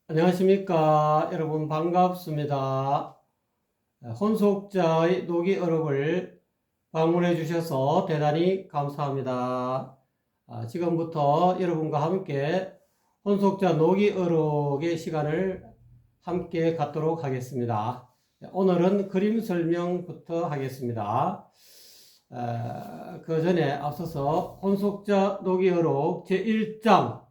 안녕하십니까. 여러분 반갑습니다. 혼속자의 노기 어록을 방문해 주셔서 대단히 감사합니다. 지금부터 여러분과 함께 혼속자 노기 어록의 시간을 함께 갖도록 하겠습니다. 오늘은 그림 설명부터 하겠습니다. 그 전에 앞서서 혼속자 노기 어록 제1장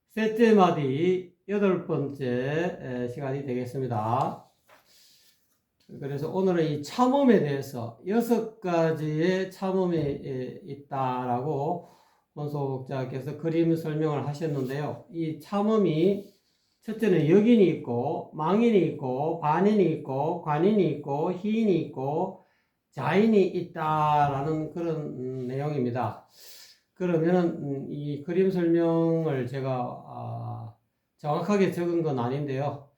셋째 마디 8번째 시간이 되겠습니다. 그래서 오늘은 이 참음에 대해서 6가지의 참음이 있다라고 혼속자께서 그림 설명을 하셨는데요. 이 참음이 첫째는 역인이 있고 망인이 있고 반인이 있고 관인이 있고 희인이 있고 자인이 있다라는 그런 내용입니다. 그러면은 이 그림 설명을 제가 정확하게 적은 건 아닌데요.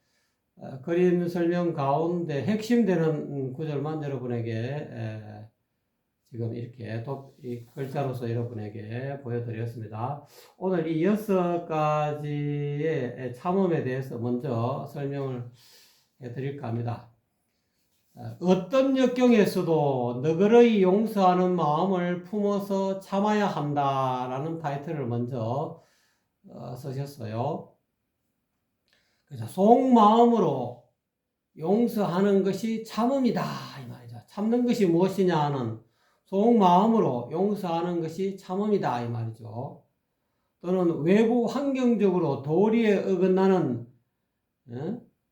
그림 설명 가운데 핵심되는 구절만 여러분에게 지금 이렇게 이 글자로서 여러분에게 보여드렸습니다. 오늘 이 6가지의 참음에 대해서 먼저 설명을 해드릴까 합니다. 어떤 역경에서도 너그러이 용서하는 마음을 품어서 참아야 한다라는 타이틀을 먼저 쓰셨어요. 그래서 속마음으로 용서하는 것이 참음이다 이 말이죠. 참는 것이 무엇이냐 하는 속마음으로 용서하는 것이 참음이다 이 말이죠. 또는 외부 환경적으로 도리에 어긋나는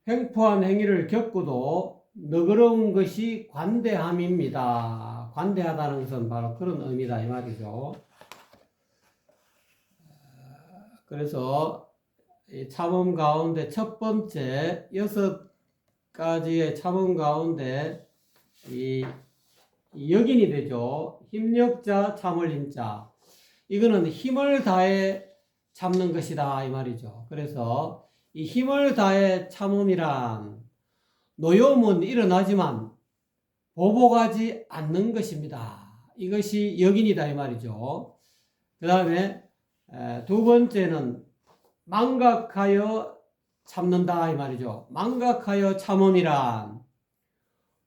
횡포한 행위를 겪고도 너그러운 것이 관대함입니다. 관대하다는 것은 바로 그런 의미다 이 말이죠. 그래서 이 참음 가운데 첫 번째 6가지의 참음 가운데 이 역인이 되죠. 힘력자 참을 힘자. 이거는 힘을 다해 참는 것이다 이 말이죠. 그래서 이 힘을 다해 참음이란 노여움은 일어나지만 보복하지 않는 것입니다. 이것이 역인이다 이 말이죠. 그 다음에 두 번째는 망각하여 참는다 이 말이죠. 망각하여 참음이란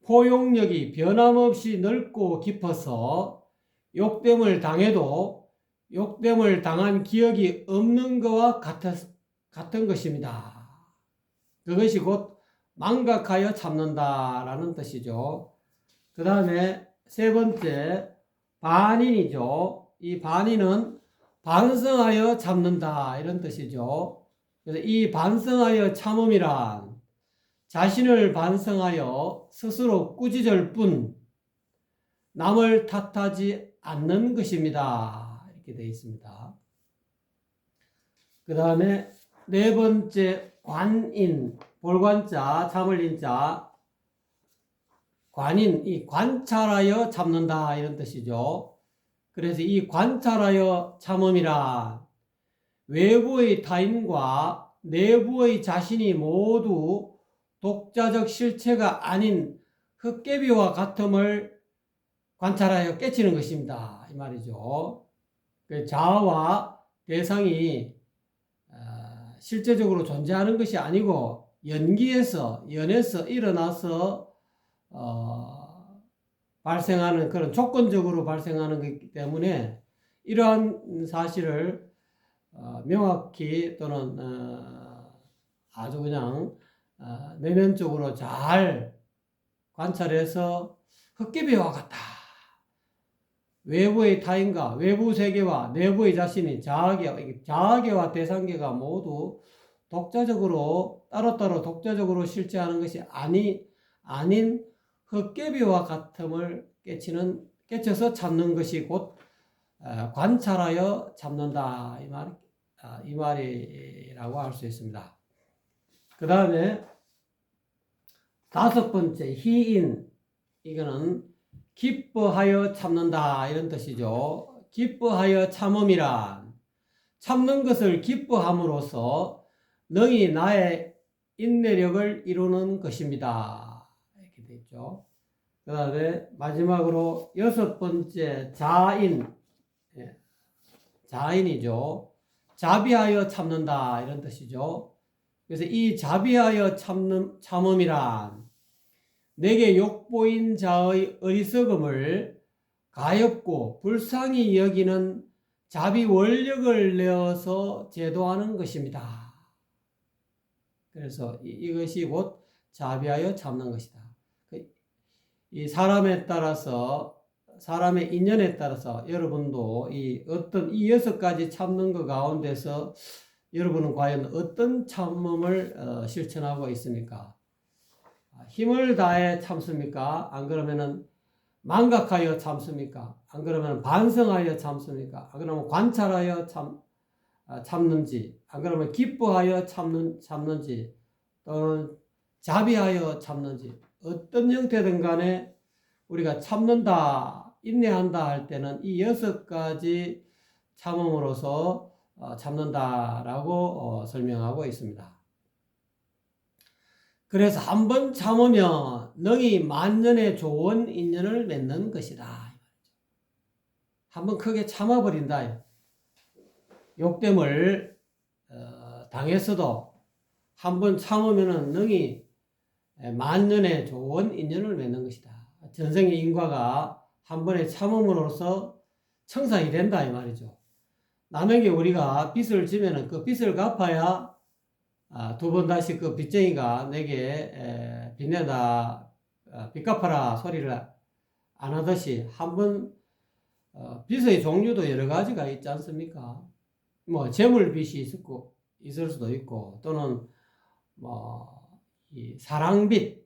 포용력이 변함없이 넓고 깊어서 욕됨을 당해도 욕됨을 당한 기억이 없는 것과 같은 것입니다. 그것이 곧 망각하여 참는다라는 뜻이죠. 그 다음에 세 번째 반인이죠. 이 반인은 반성하여 참는다 이런 뜻이죠. 그래서 이 반성하여 참음이란 자신을 반성하여 스스로 꾸짖을 뿐 남을 탓하지 않는 것입니다. 이렇게 되어 있습니다. 그 다음에 네 번째 관인, 볼관자, 참을인자, 관인, 이 관찰하여 참는다 이런 뜻이죠. 그래서 이 관찰하여 참음이란 외부의 타인과 내부의 자신이 모두 독자적 실체가 아닌 흙개비와 같음을 관찰하여 깨치는 것입니다. 이 말이죠. 자아와 대상이 실제적으로 존재하는 것이 아니고 연에서 일어나서 발생하는 그런 조건적으로 발생하는 것이기 때문에 이러한 사실을 명확히 또는 아주 그냥 내면적으로 잘 관찰해서 흙개비와 같다. 외부의 타인과 외부 세계와 내부의 자신이 자아계와 대상계가 모두 독자적으로 따로따로 독자적으로 실체하는 것이 아닌 흙개비와 같음을 깨쳐서 참는 것이 곧 관찰하여 참는다 이 말이라고 할 수 있습니다. 그 다음에 다섯 번째 희인, 이거는 기뻐하여 참는다 이런 뜻이죠. 기뻐하여 참음이란 참는 것을 기뻐함으로써 능히 나의 인내력을 이루는 것입니다. 이렇게 되어 있죠. 그 다음에 마지막으로 여섯 번째 자인, 자인이죠. 자비하여 참는다 이런 뜻이죠. 그래서 이 자비하여 참음이란 내게 욕보인 자의 어리석음을 가엾고 불쌍히 여기는 자비 원력을 내어서 제도하는 것입니다. 그래서 이것이 곧 자비하여 참는 것이다. 이 사람에 따라서 사람의 인연에 따라서 여러분도 이 6가지 참는 것 가운데서 여러분은 과연 어떤 참음을 실천하고 있습니까? 힘을 다해 참습니까? 안 그러면은 망각하여 참습니까? 안 그러면 반성하여 참습니까? 안 그러면 관찰하여 참는지, 안 그러면 기뻐하여 참는지, 또는 자비하여 참는지, 어떤 형태든 간에 우리가 참는다, 인내한다 할 때는 이 6가지 참음으로서 참는다라고 설명하고 있습니다. 그래서 한번 참으면 능히 만년의 좋은 인연을 맺는 것이다. 한번 크게 참아버린다. 욕됨을 당했어도 한번 참으면 능히 만년의 좋은 인연을 맺는 것이다. 전생의 인과가 한 번의 참음으로써 청산이 된다 이 말이죠. 남에게 우리가 빚을 지면은 그 빚을 갚아야 두 번 다시 그 빚쟁이가 내게 빚내다 빚 갚아라 소리를 안 하듯이 한번 빚의 종류도 여러 가지가 있지 않습니까? 뭐 재물 빚이 있을 수도 있고 또는 뭐 이 사랑빚,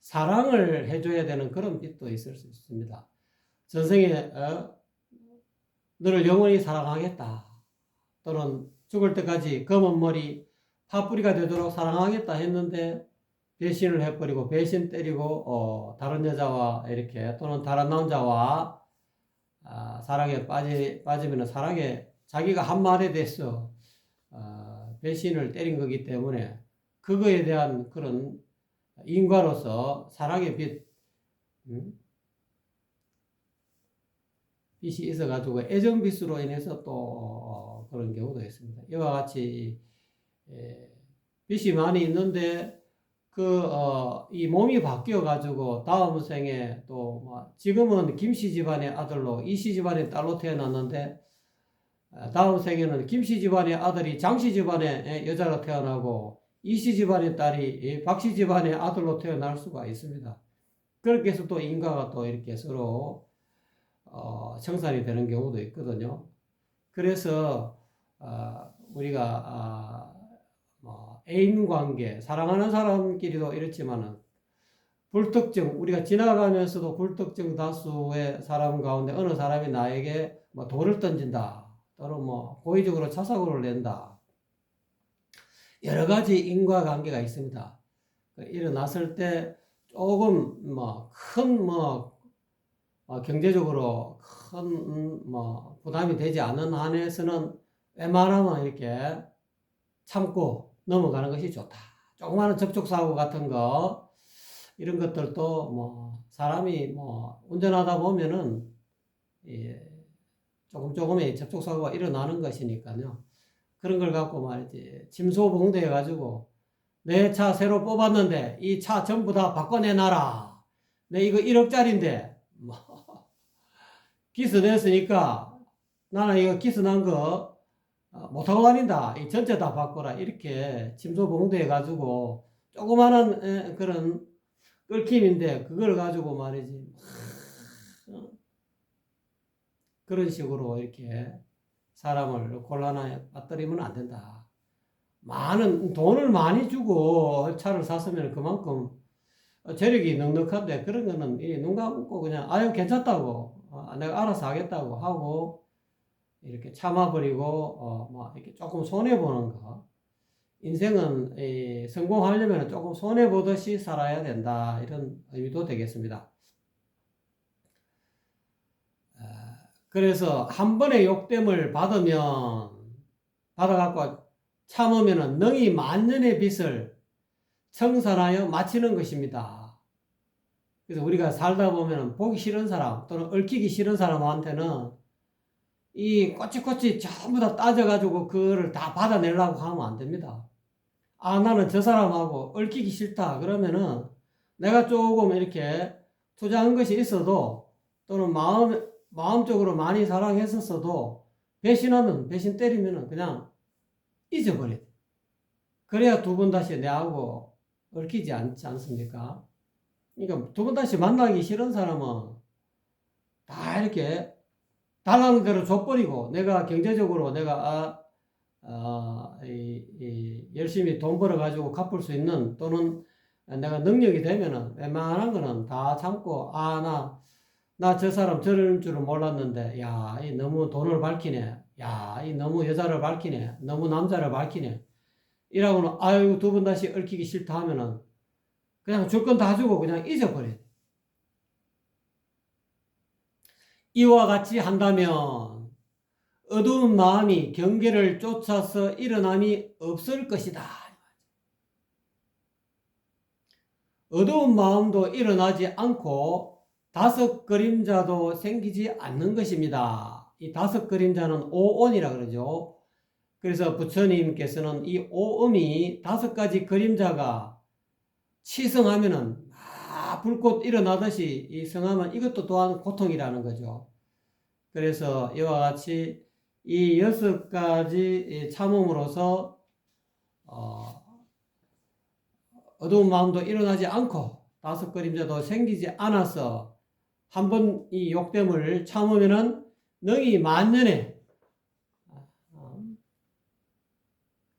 사랑을 해줘야 되는 그런 빚도 있을 수 있습니다. 전생에 너를 영원히 사랑하겠다 또는 죽을 때까지 검은 머리 파뿌리가 되도록 사랑하겠다 했는데 배신을 해버리고 배신 때리고 다른 여자와 이렇게 또는 다른 남자와 사랑에 빠지면 사랑에 자기가 한 말에 대해서 배신을 때린 거기 때문에 그거에 대한 그런 인과로서 사랑의 빚이 있어가지고 애정빚으로 인해서 또 그런 경우도 있습니다. 이와 같이 빚이 많이 있는데 이 몸이 바뀌어가지고 다음 생에 또 지금은 김씨 집안의 아들로 이씨 집안의 딸로 태어났는데 다음 생에는 김씨 집안의 아들이 장씨 집안의 여자로 태어나고 이씨 집안의 딸이 박씨 집안의 아들로 태어날 수가 있습니다. 그렇게 해서 또 인과가 또 이렇게 서로 청산이 되는 경우도 있거든요. 그래서 우리가 애인 관계, 사랑하는 사람끼리도 이렇지만은 불특정, 우리가 지나가면서도 불특정 다수의 사람 가운데 어느 사람이 나에게 돌을 던진다, 또는 고의적으로 자사고를 낸다. 여러 가지 인과관계가 있습니다. 일어났을 때 조금 큰 경제적으로 큰 부담이 되지 않는 한에서는 웬만하면 이렇게 참고 넘어가는 것이 좋다. 조그마한 접촉사고 같은 거 이런 것들도 사람이 운전하다 보면은 조금의 접촉사고가 일어나는 것이니까요. 그런 걸 갖고 말이지 침소봉대해 가지고 내 차 새로 뽑았는데 이 차 전부 다 바꿔내놔라. 내 이거 1억짜리인데 기스 냈으니까 나는 이거 기스 난 거 못하고 다닌다. 이 전체 다 바꿔라. 이렇게 침소봉대해 가지고 조그마한 그런 끓김인데 그걸 가지고 말이지 그런 식으로 이렇게 사람을 곤란에 빠뜨리면 안 된다. 많은 돈을 많이 주고 차를 샀으면 그만큼 재력이 넉넉한데 그런 거는 눈 감고 그냥 아유 괜찮다고 내가 알아서 하겠다고 하고 이렇게 참아버리고 이렇게 조금 손해 보는 거. 인생은 성공하려면 조금 손해 보듯이 살아야 된다. 이런 의미도 되겠습니다. 그래서 한 번의 욕됨을 받아갖고 참으면 능히 만년의 빚을 청산하여 마치는 것입니다. 그래서 우리가 살다 보면 보기 싫은 사람 또는 얽히기 싫은 사람한테는 이 꼬치꼬치 전부 다 따져가지고 그거를 다 받아내려고 하면 안 됩니다. 나는 저 사람하고 얽히기 싫다. 그러면은 내가 조금 이렇게 투자한 것이 있어도 또는 마음적으로 많이 사랑했었어도 배신하면, 배신 때리면은 그냥 잊어버려. 그래야 두 번 다시 내하고 얽히지 않지 않습니까? 그러니까 두 번 다시 만나기 싫은 사람은 다 이렇게 달라는 대로 줘버리고 내가 경제적으로 내가 열심히 돈 벌어가지고 갚을 수 있는 또는 내가 능력이 되면은 웬만한 거는 다 참고 나 저 사람 저럴 줄은 몰랐는데 야, 이 너무 돈을 밝히네. 야, 이 너무 여자를 밝히네. 너무 남자를 밝히네. 이라고는 아유 두 번 다시 얽히기 싫다 하면은 그냥 줄 건 다 주고 그냥 잊어버려. 이와 같이 한다면 어두운 마음이 경계를 쫓아서 일어남이 없을 것이다. 어두운 마음도 일어나지 않고 다섯 그림자도 생기지 않는 것입니다. 이 다섯 그림자는 오온이라 그러죠. 그래서 부처님께서는 이 오음이 다섯 가지 그림자가 치성하면은 불꽃 일어나듯이 이 성하면 이것도 또한 고통이라는 거죠. 그래서 이와 같이 이 여섯 가지 참음으로써 어두운 마음도 일어나지 않고 다섯 그림자도 생기지 않아서 한번 이 욕됨을 참으면은 능히 만년에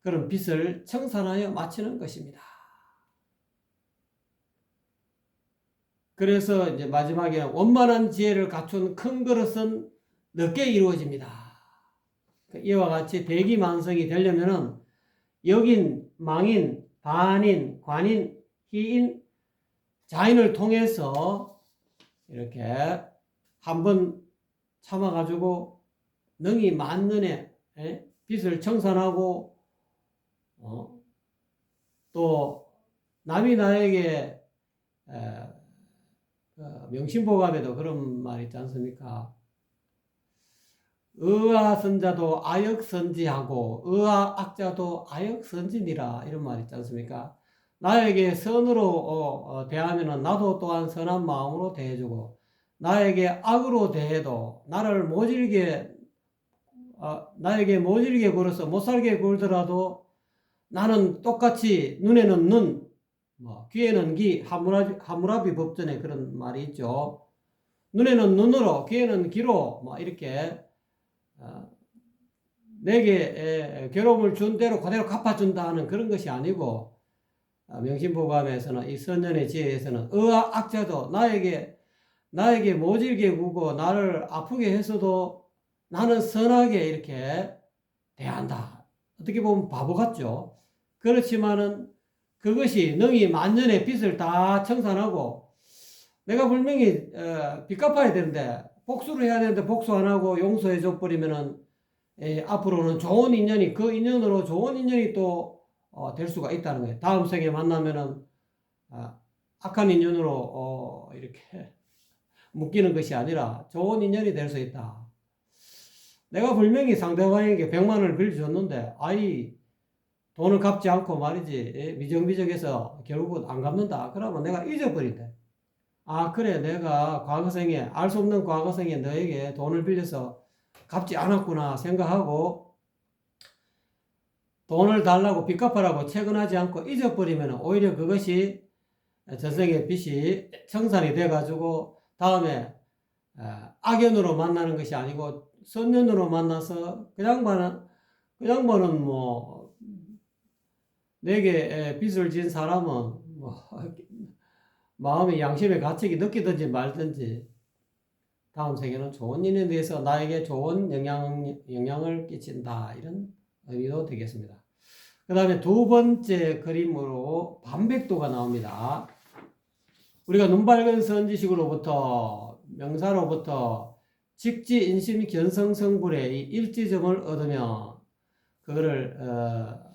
그런 빚을 청산하여 마치는 것입니다. 그래서 이제 마지막에 원만한 지혜를 갖춘 큰 그릇은 늦게 이루어집니다. 이와 같이 대기만성이 되려면은 역인, 망인, 반인, 관인, 희인, 자인을 통해서 이렇게 한번 참아가지고 능히 만년에 빚을 청산하고 또 남이 나에게 명심보감에도 그런 말 있지 않습니까? 의아선자도 아역선지하고 의아악자도 아역선지니라 이런 말 있지 않습니까? 나에게 선으로 대하면 나도 또한 선한 마음으로 대해주고 나에게 악으로 대해도 나에게 모질게 굴어서 못살게 굴더라도 나는 똑같이 눈에는 눈, 귀에는 귀, 하무라비 법전에 그런 말이 있죠. 눈에는 눈으로, 귀에는 귀로 이렇게 내게 괴로움을 준 대로 그대로 갚아준다 하는 그런 것이 아니고 명심보감에서는 이 선nhân 지혜에서는 의아 악자도 나에게 모질게 구고 나를 아프게 했어도 나는 선하게 이렇게 대한다. 어떻게 보면 바보 같죠. 그렇지만은 그것이 능히 만년의 빚을 다 청산하고 내가 분명히 빚 갚아야 되는데 복수를 해야 되는데 복수 안 하고 용서해 줘 버리면은 앞으로는 좋은 인연이 그 인연으로 좋은 인연이 또 될 수가 있다는 거예요. 다음 생에 만나면은 악한 인연으로 이렇게 묶이는 것이 아니라 좋은 인연이 될 수 있다. 내가 분명히 상대방에게 100만 원을 빌려줬는데 돈을 갚지 않고 말이지 미적미적해서 결국은 안 갚는다. 그러면 내가 잊어버린다. 그래 내가 과거생에 알 수 없는 과거생에 너에게 돈을 빌려서 갚지 않았구나 생각하고 돈을 달라고 빚 갚으라고 채권하지 않고 잊어버리면 오히려 그것이 전생의 빚이 청산이 돼가지고 다음에 악연으로 만나는 것이 아니고 선연으로 만나서 그 양반은 내게 빚을 진 사람은 마음의 양심의 가책이 느끼든지 말든지 다음 생에는 좋은 인연에 대해서 나에게 좋은 영향을 끼친다. 이런 의미도 되겠습니다. 그 다음에 두 번째 그림으로 반백도가 나옵니다. 우리가 눈밝은 선지식으로부터 명사로부터 직지 인심 견성 성불의 이 일지점을 얻으면 그거를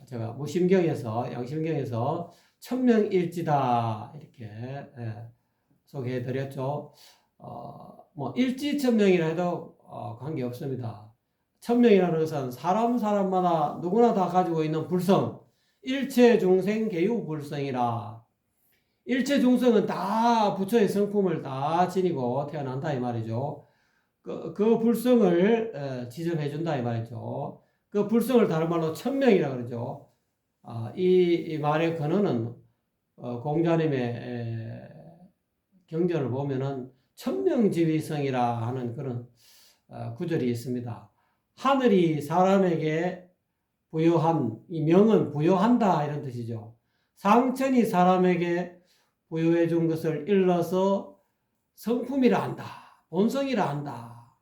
제가 무심경에서 양심경에서 천명일지다 이렇게 소개해 드렸죠. 일지천명이라 해도 관계없습니다. 천명이라는 것은 사람마다 누구나 다 가지고 있는 불성, 일체 중생 개유불성이라. 일체 중생은 다 부처의 성품을 다 지니고 태어난다 이 말이죠. 그 불성을 지정해 준다 이 말이죠. 그 불성을 다른 말로 천명이라 그러죠. 이 말의 근원은 공자님의 경전을 보면은 천명지위성이라 하는 그런 구절이 있습니다. 하늘이 사람에게 부여한, 이 명은 부여한다 이런 뜻이죠. 상천이 사람에게 부여해 준 것을 일러서 성품이라 한다, 본성이라 한다.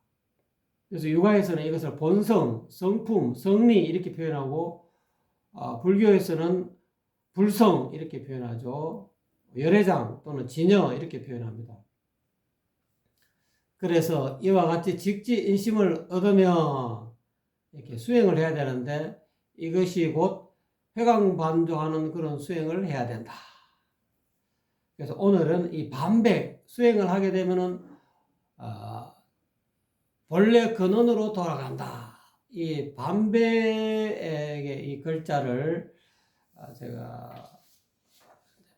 그래서 유가에서는 이것을 본성, 성품, 성리 이렇게 표현하고 불교에서는 불성 이렇게 표현하죠. 열애장 또는 진여 이렇게 표현합니다. 그래서 이와 같이 직지인심을 얻으면 이렇게 수행을 해야 되는데 이것이 곧 회광반조하는 그런 수행을 해야 된다. 그래서 오늘은 이 반백 수행을 하게 되면은 본래 근원으로 돌아간다. 이 반백의 이 글자를 제가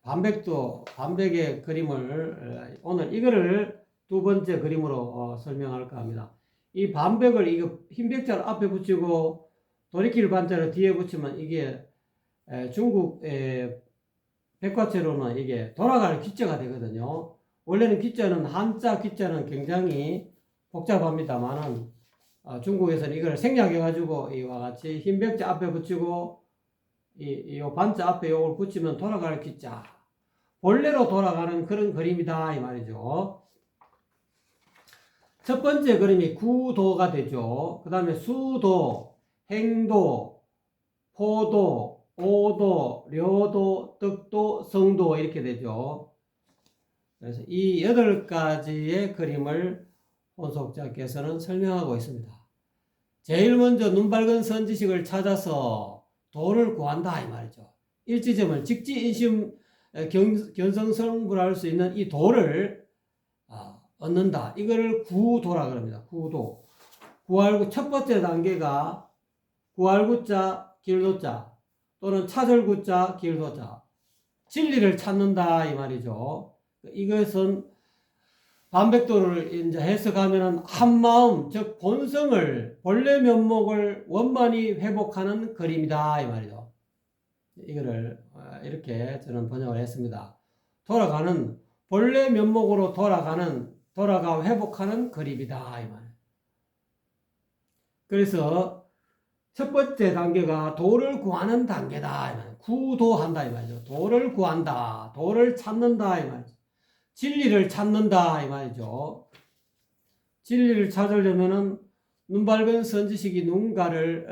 반백의 그림을 오늘 이거를 두 번째 그림으로 설명할까 합니다. 이 반백을 이거 흰 백자를 앞에 붙이고 돌이킬 반자를 뒤에 붙이면 이게 중국 백화체로는 이게 돌아갈 기자가 되거든요. 원래는 기자는 한자 기자는 굉장히 복잡합니다만은 중국에서는 이걸 생략해 가지고 이와 같이 흰 백자 앞에 붙이고 이 반자 앞에 요걸 붙이면 돌아갈 기자, 본래로 돌아가는 그런 그림이다 이 말이죠. 첫 번째 그림이 구도가 되죠. 그 다음에 수도, 행도, 포도, 오도, 료도, 득도, 성도 이렇게 되죠. 그래서 이 8가지의 그림을 혼속자께서는 설명하고 있습니다. 제일 먼저 눈 밝은 선지식을 찾아서 도를 구한다 이 말이죠. 일지점을 직지인심 견성성불할 수 있는 이 도를 얻는다. 이거를 구도라 그럽니다. 구도. 구할구 첫 번째 단계가 구할구자 길도자 또는 찾을구자 길도자 진리를 찾는다 이 말이죠. 이것은 반백도를 이제 해석하면은 한마음 즉 본성을 본래 면목을 원만히 회복하는 그림이다 이 말이죠. 이거를 이렇게 저는 번역을 했습니다. 돌아가는 본래 면목으로 돌아가 회복하는 그림이다 이 말. 그래서 첫 번째 단계가 도를 구하는 단계다 이 말. 구도한다 이 말이죠. 도를 구한다, 도를 찾는다 이 말이죠. 진리를 찾는다 이 말이죠. 진리를 찾으려면은 눈 밝은 선지식이 누군가를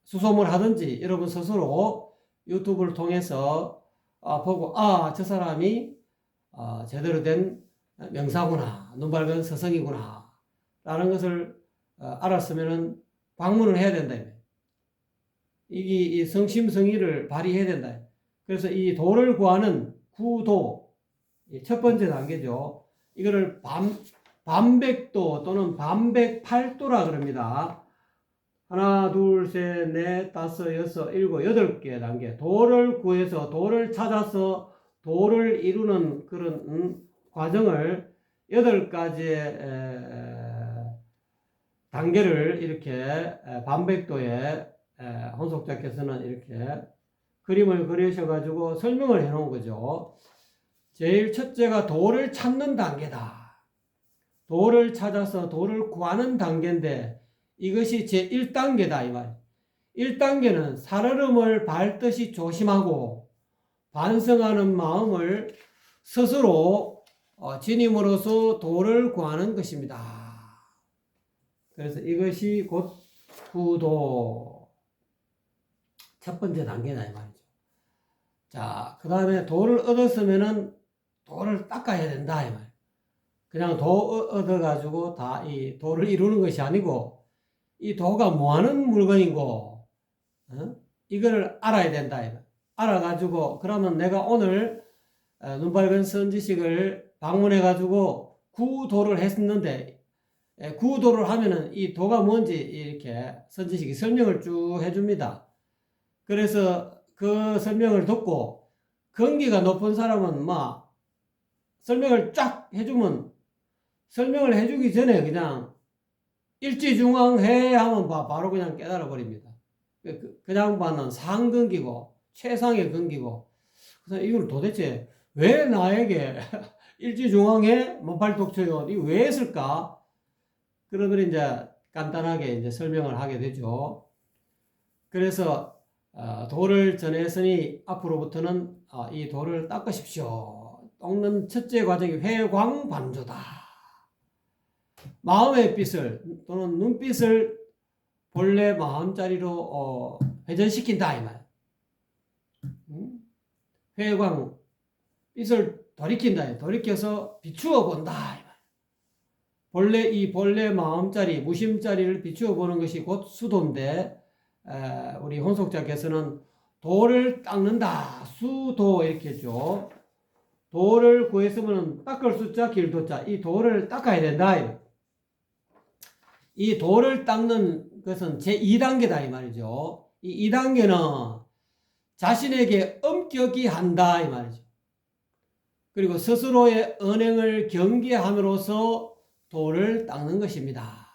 수소문 하든지 여러분 스스로 유튜브를 통해서 보고 저 사람이 제대로 된 명사구나, 눈 밝은 서성이구나 라는 것을 알았으면은 방문을 해야 된다. 이 성심성의를 발휘해야 된다. 그래서 이 도를 구하는 구도 첫 번째 단계죠. 이거를 반백도 또는 반백팔도라 그럽니다. 하나, 둘, 셋, 넷, 다섯, 여섯, 일곱, 8개 단계. 도를 구해서 도를 찾아서 도를 이루는 그런 과정을 8가지의 단계를 이렇게 반백도에 혼속자께서는 이렇게 그림을 그리셔가지고 설명을 해 놓은 거죠. 제일 첫째가 도를 찾는 단계다. 도를 찾아서 도를 구하는 단계인데 이것이 제1단계다 이 말. 1단계는 살얼음을 밟듯이 조심하고 반성하는 마음을 스스로 지님으로써 도를 구하는 것입니다. 그래서 이것이 곧 구도 첫 번째 단계다 이 말이죠. 자, 그 다음에 도를 얻었으면은 도를 닦아야 된다 이 말. 그냥 도 얻어가지고 다 이 도를 이루는 것이 아니고 이 도가 뭐하는 물건인고 이거를 알아야 된다 이 말. 알아가지고 그러면 내가 오늘 눈 밝은 선지식을 방문해가지고 구도를 했었는데 구도를 하면은 이 도가 뭔지 이렇게 선지식이 설명을 쭉 해줍니다. 그래서 그 설명을 듣고 근기가 높은 사람은 막 설명을 쫙 해주면 설명을 해주기 전에 그냥 일지중앙해 하면 바로 그냥 깨달아 버립니다. 그 양반은 상근기고 최상의 근기고 그래서 이걸 도대체 왜 나에게 일지중앙해 먼팔독초요 이거 왜 했을까? 그러면 이제 간단하게 이제 설명을 하게 되죠. 그래서 도를 전했으니 앞으로부터는 이 도를 닦으십시오. 닦는 첫째 과정이 회광반조다. 마음의 빛을 또는 눈빛을 본래 마음자리로 회전시킨다 이 말. 회광 빛을 돌이킨다. 돌이켜서 비추어 본다 이 말. 본래 마음자리 무심자리를 비추어 보는 것이 곧 수도인데 우리 혼속자께서는 도를 닦는다. 수도 이렇게 했죠. 도를 구했으면 닦을 수자 길도자 이 도를 닦아야 된다. 이 도를 닦는 것은 제2단계다 이 말이죠. 이 2단계는 자신에게 엄격히 한다 이 말이죠. 그리고 스스로의 언행을 경계함으로써 도를 닦는 것입니다.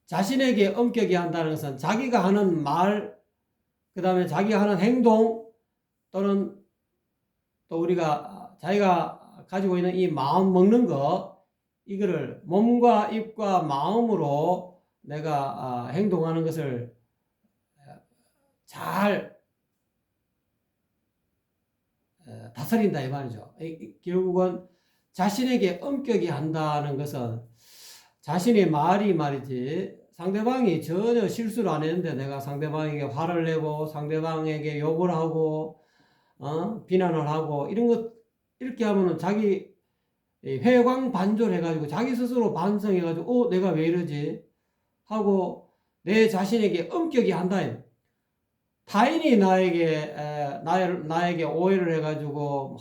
자신에게 엄격히 한다는 것은 자기가 하는 말, 그 다음에 자기가 하는 행동 또는 또 우리가 자기가 가지고 있는 이 마음 먹는 거 이거를 몸과 입과 마음으로 내가 행동하는 것을 잘 다스린다 이 말이죠. 결국은 자신에게 엄격히 한다는 것은 자신의 말이 말이지 상대방이 전혀 실수를 안 했는데 내가 상대방에게 화를 내고 상대방에게 욕을 하고 비난을 하고 이런 것 이렇게 하면은 자기 회광반조를 해가지고 자기 스스로 반성해가지고 내가 왜 이러지 하고 내 자신에게 엄격히 한다. 타인이 나에게 오해를 해가지고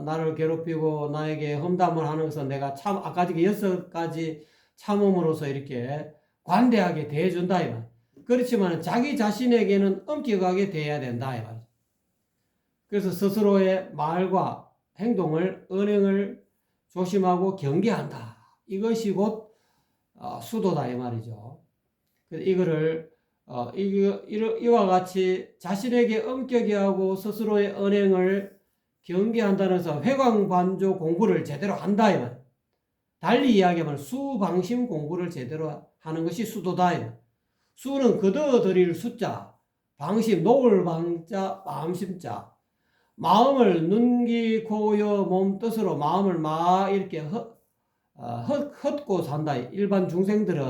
나를 괴롭히고 나에게 험담을 하는 것은 내가 참 아까 6가지 참음으로써 이렇게 관대하게 대해준다 이 말. 그렇지만 자기 자신에게는 엄격하게 대해야 된다 이 말. 그래서 스스로의 말과 행동을 언행을 조심하고 경계한다. 이것이 곧 수도다 이 말이죠. 그래서 이거를 이와 같이 자신에게 엄격히 하고 스스로의 언행을 경계한다는 것은 회광반조 공부를 제대로 한다 이 말. 달리 이야기하면 수방심 공부를 제대로 하는 것이 수도다 이 말. 수는 거둬들일 수자, 방심 노을 방자, 마음심자. 마음을 눈, 귀, 코, 여, 몸 뜻으로 마음을 막 이렇게 헛고 산다. 일반 중생들은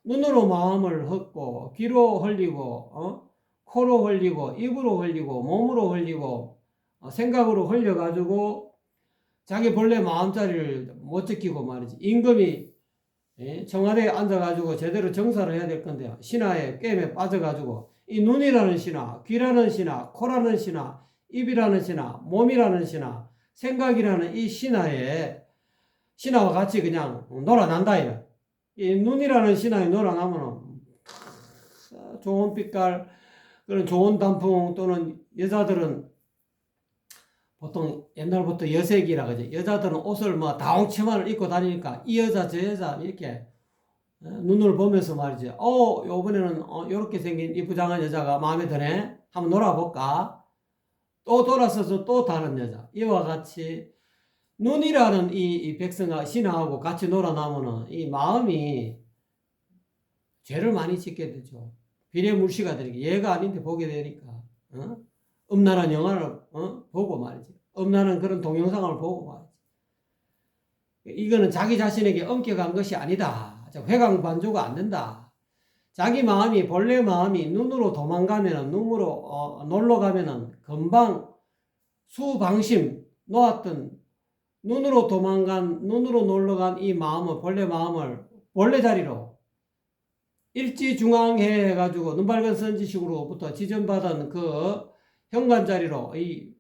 눈으로 마음을 헛고 귀로 흘리고 코로 흘리고 입으로 흘리고 몸으로 흘리고 생각으로 흘려가지고 자기 본래 마음자리를 못 지키고 말이지. 임금이 청와대에 앉아가지고 제대로 정사를 해야 될 건데 신하의 게임에 빠져가지고 이 눈이라는 신하, 귀라는 신하, 코라는 신하, 입이라는 신하, 몸이라는 신하, 생각이라는 이 신하와 같이 그냥 놀아난다. 이 눈이라는 신하에 놀아나면 좋은 빛깔, 그런 좋은 단풍 또는 여자들은 보통 옛날부터 여색이라 그러죠. 여자들은 옷을 뭐 다홍치마를 입고 다니니까 이 여자 저 여자 이렇게 눈을 보면서 말이지. 요번에는 요렇게 생긴 이쁘장한 여자가 마음에 드네. 한번 놀아볼까? 또 돌아서서 또 다른 여자. 이와 같이 눈이라는 이 백성아 신하하고 같이 놀아나면은 이 마음이 죄를 많이 짓게 되죠. 비례물시가 되니까 얘가 아닌데 보게 되니까 음란한 영화를 보고 말이지. 음란한 그런 동영상을 보고 말이지. 이거는 자기 자신에게 엄격한 것이 아니다. 회광반조가 안 된다. 자기 마음이 본래 마음이 눈으로 도망가면은 눈으로 놀러 가면은 금방 수방심 놓았던 눈으로 놀러 간 이 마음을 본래 마음을 본래 자리로 일지중앙해 해가지고 눈밝은 선지식으로부터 지정받은 그 현관 자리로 이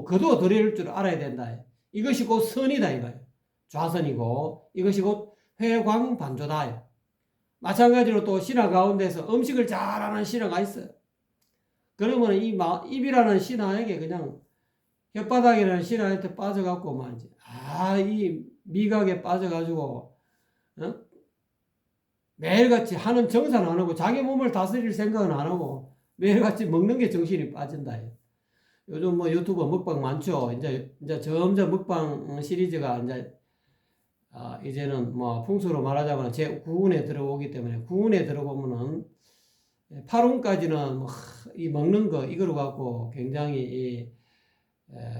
거두어 들일 줄 알아야 된다. 이것이 곧 선이다 이거예요. 좌선이고 이것이 곧 회광반조다. 마찬가지로 또 신하 가운데서 음식을 잘하는 신하가 있어요. 그러면 입이라는 신하에게 그냥 혓바닥이라는 신하한테 빠져갖고 말이지. 이 미각에 빠져가지고 어? 매일같이 하는 정사는 안 하고 자기 몸을 다스릴 생각은 안 하고 매일같이 먹는 게 정신이 빠진다. 요즘 뭐 유튜브 먹방 많죠. 이제 점점 먹방 시리즈가 이제는 뭐 풍수로 말하자면 제 9운에 들어오기 때문에 9운에 들어보면은 8운까지는 뭐 이 먹는 거 이거로 갖고 굉장히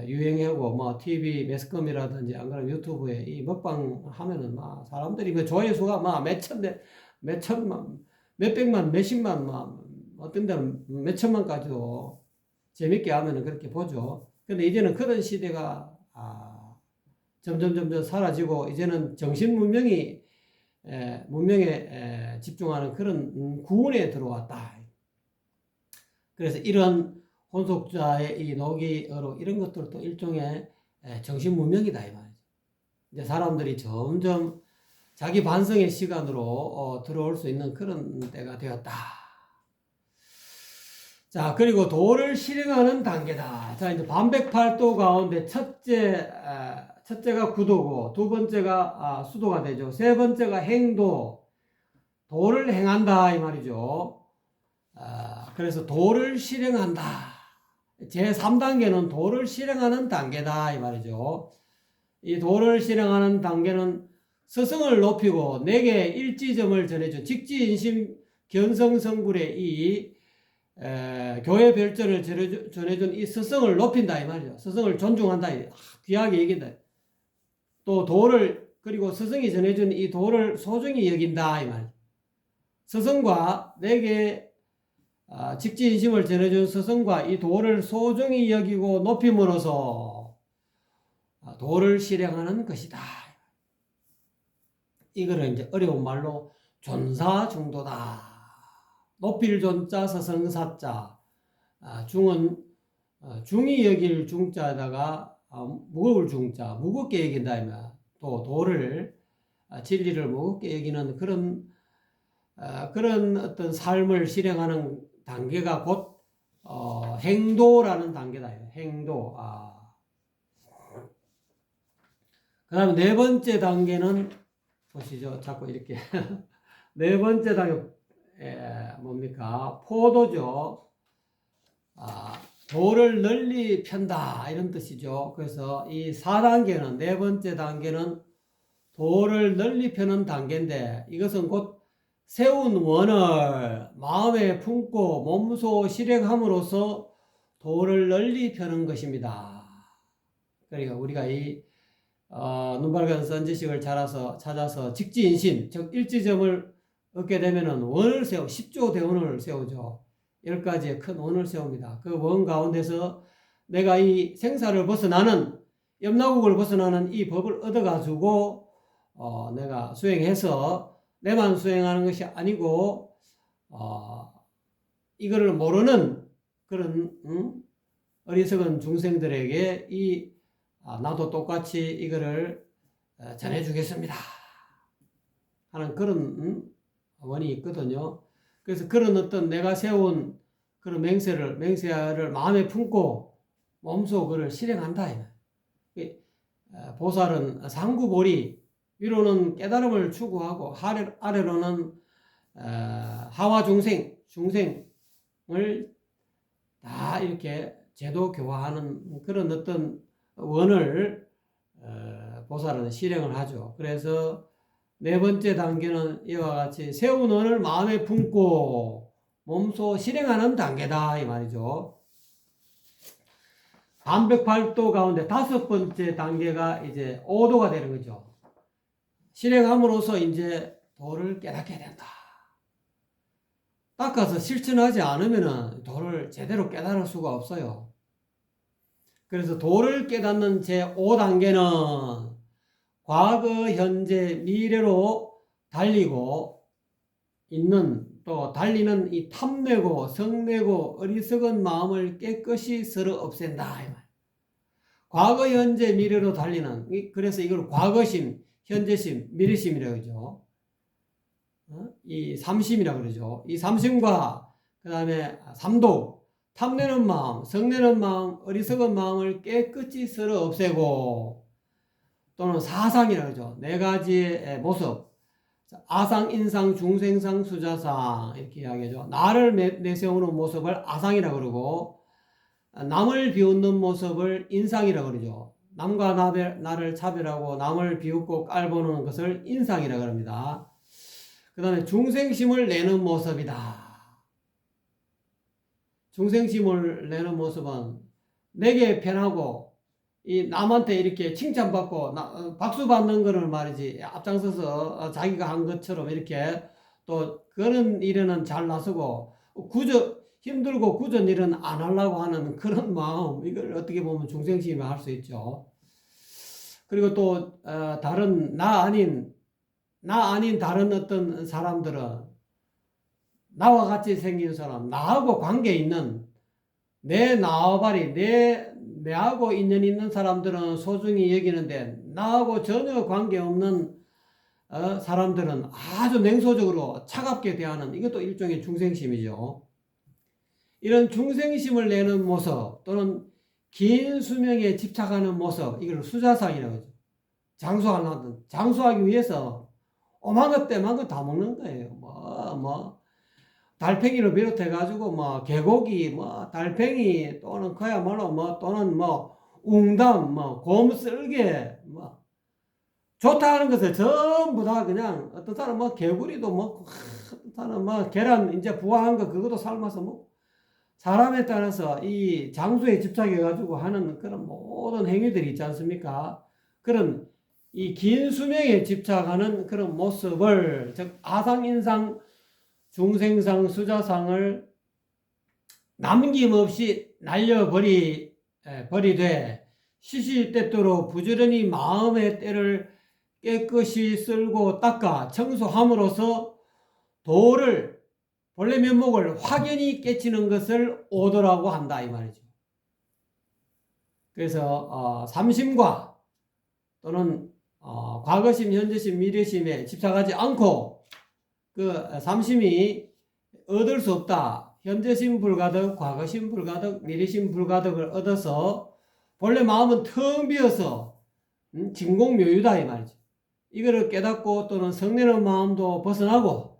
유행하고 뭐 TV 매스컴이라든지 안 그러면 유튜브에 이 먹방 하면은 막 사람들이 그 조회수가 막 몇천만 몇백만 몇십만 막 어떤 데는 몇천만까지도 재밌게 하면은 그렇게 보죠. 근데 이제는 그런 시대가 점점 사라지고 이제는 정신 문명에 집중하는 그런 구원에 들어왔다. 그래서 이런 혼속자의 이 노기어로 이런 것들도 일종의 정신 문명이다 이 말이죠. 이제 사람들이 점점 자기 반성의 시간으로 들어올 수 있는 그런 때가 되었다. 자, 그리고 도를 실행하는 단계다. 자, 이제 반백팔도 가운데 첫째가 구도고, 두 번째가 수도가 되죠. 세 번째가 행도, 도를 행한다 이 말이죠. 그래서 도를 실행한다. 제3단계는 도를 실행하는 단계다 이 말이죠. 이 도를 실행하는 단계는 스승을 높이고 내게 일지점을 전해준 직지인심 견성성불의 이 교회 별전을 전해준 이 스승을 높인다 이 말이죠. 스승을 존중한다, 귀하게 여긴다. 또 도를, 그리고 스승이 전해준 이 도를 소중히 여긴다 이 말이죠. 스승과 내게 직지인심을 전해준 스승과 이 도를 소중히 여기고 높임으로써 도를 실행하는 것이다. 이거를 이제 어려운 말로 존사중도다. 높일 존자, 서성사자, 중은 중이 여길 중자에다가 무거울 중자, 무겁게 여긴다. 또 도를, 진리를 무겁게 여기는 그런 어떤 삶을 실행하는 단계가 곧 행도라는 단계다. 행도. 그 다음에 네 번째 단계는 보시죠. 자꾸 이렇게 네 번째 단계 뭡니까? 포도죠. 도를 널리 편다 이런 뜻이죠. 그래서 이 4단계는, 네 번째 단계는 도를 널리 펴는 단계인데 이것은 곧 세운 원을 마음에 품고 몸소 실행함으로써 도를 널리 펴는 것입니다. 그러니까 우리가 이 눈발간 선지식을 찾아서 직지인심, 즉 일지점을 얻게 되면은 원을 10조 대원을 세우죠. 10가지의 큰 원을 세웁니다. 그 원 가운데서 내가 이 생사를 벗어나는, 염라국을 벗어나는 이 법을 얻어가지고 내가 수행해서 내만 수행하는 것이 아니고 이거를 모르는 그런 어리석은 중생들에게 나도 똑같이 이거를 전해주겠습니다 하는 그런 원이 있거든요. 그래서 그런 어떤 내가 세운 그런 맹세를 마음에 품고 몸소 그를 실행한다. 보살은 상구보리, 위로는 깨달음을 추구하고 아래로는 하와 중생을 다 이렇게 제도 교화하는 그런 어떤 원을 보살은 실행을 하죠. 그래서 네 번째 단계는 이와 같이 세운 원을 마음에 품고 몸소 실행하는 단계다 이 말이죠. 반백팔도 가운데 다섯 번째 단계가 이제 오도가 되는 거죠. 실행함으로써 이제 도를 깨닫게 된다. 닦아서 실천하지 않으면 도를 제대로 깨달을 수가 없어요. 그래서 도를 깨닫는 제5단계는 과거, 현재, 미래로 달리고 있는, 또 달리는 이 탐내고 성내고 어리석은 마음을 깨끗이 서로 없앤다. 과거, 현재, 미래로 달리는, 그래서 이걸 과거심, 현재심, 미래심이라고 그러죠. 이 삼심이라고 그러죠. 이 삼심과 그 다음에 삼도, 탐내는 마음, 성내는 마음, 어리석은 마음을 깨끗이 썰어 없애고, 또는 사상이라고 하죠. 네 가지의 모습. 아상, 인상, 중생상, 수자상 이렇게 이야기하죠. 나를 내세우는 모습을 아상이라고 그러고, 남을 비웃는 모습을 인상이라고 그러죠. 남과 나를 차별하고 남을 비웃고 깔보는 것을 인상이라고 합니다. 그 다음에 중생심을 내는 모습이다. 중생심을 내는 모습은 내게 편하고 이 남한테 이렇게 칭찬받고 박수 받는 거를 말이지, 앞장서서 자기가 한 것처럼 이렇게 또 그런 일에는 잘 나서고 힘들고 굳은 일은 안 하려고 하는 그런 마음, 이걸 어떻게 보면 중생심이 할 수 있죠. 그리고 또 다른 나 아닌 다른 어떤 사람들은 나와 같이 생긴 사람, 나하고 관계 있는 내 나와바리, 내하고 인연 있는 사람들은 소중히 여기는데, 나하고 전혀 관계없는 사람들은 아주 냉소적으로 차갑게 대하는, 이것도 일종의 중생심이죠. 이런 중생심을 내는 모습, 또는 긴 수명에 집착하는 모습, 이걸 수자상이라고 하죠. 장수하기 위해서 오만 것 때만 거 다 먹는 거예요. 달팽이를 비롯해가지고, 개고기, 달팽이, 또는 그야말로, 또는 웅담, 곰쓸개, 좋다 하는 것을 전부 다 그냥, 어떤 사람은 개구리도 먹고, 어떤 사람은 계란 이제 부화한 거 그것도 삶아서 먹고, 사람에 따라서 이 장수에 집착해가지고 하는 그런 모든 행위들이 있지 않습니까? 그런 이 긴 수명에 집착하는 그런 모습을, 즉, 아상인상, 중생상, 수자상을 남김없이 버리되 시시때때로 부지런히 마음의 때를 깨끗이 쓸고 닦아 청소함으로써 도를, 본래 면목을 확연히 깨치는 것을 오도라고 한다, 이 말이죠. 그래서 삼심과 또는 과거심, 현재심, 미래심에 집착하지 않고 그 삼심이 얻을 수 없다. 현재심 불가득, 과거심 불가득, 미래심 불가득을 얻어서 본래 마음은 텅 비어서 진공묘유다, 이 말이죠. 이거를 깨닫고 또는 성내는 마음도 벗어나고,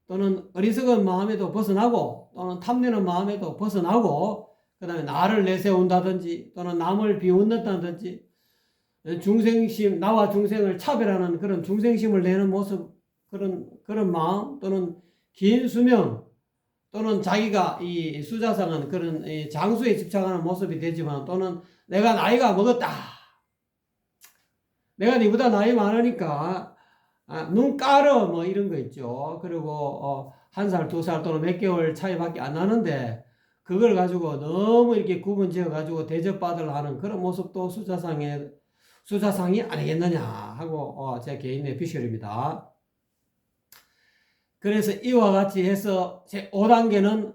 또는 어리석은 마음에도 벗어나고, 또는 탐내는 마음에도 벗어나고, 그 다음에 나를 내세운다든지 또는 남을 비웃는다든지, 중생심, 나와 중생을 차별하는 그런 중생심을 내는 모습, 그런 마음, 또는 긴 수명, 또는 자기가 이 수자상은 그런 장수에 집착하는 모습이 되지만, 또는 내가 나이가 먹었다, 내가 니보다 나이 많으니까 눈 깔어, 이런 거 있죠. 그리고 1살, 2살 또는 몇 개월 차이밖에 안 나는데 그걸 가지고 너무 이렇게 구분 지어 가지고 대접받으려 하는 그런 모습도 수자상이 아니겠느냐 하고 제 개인의 비결입니다. 그래서 이와 같이 해서 제 5단계는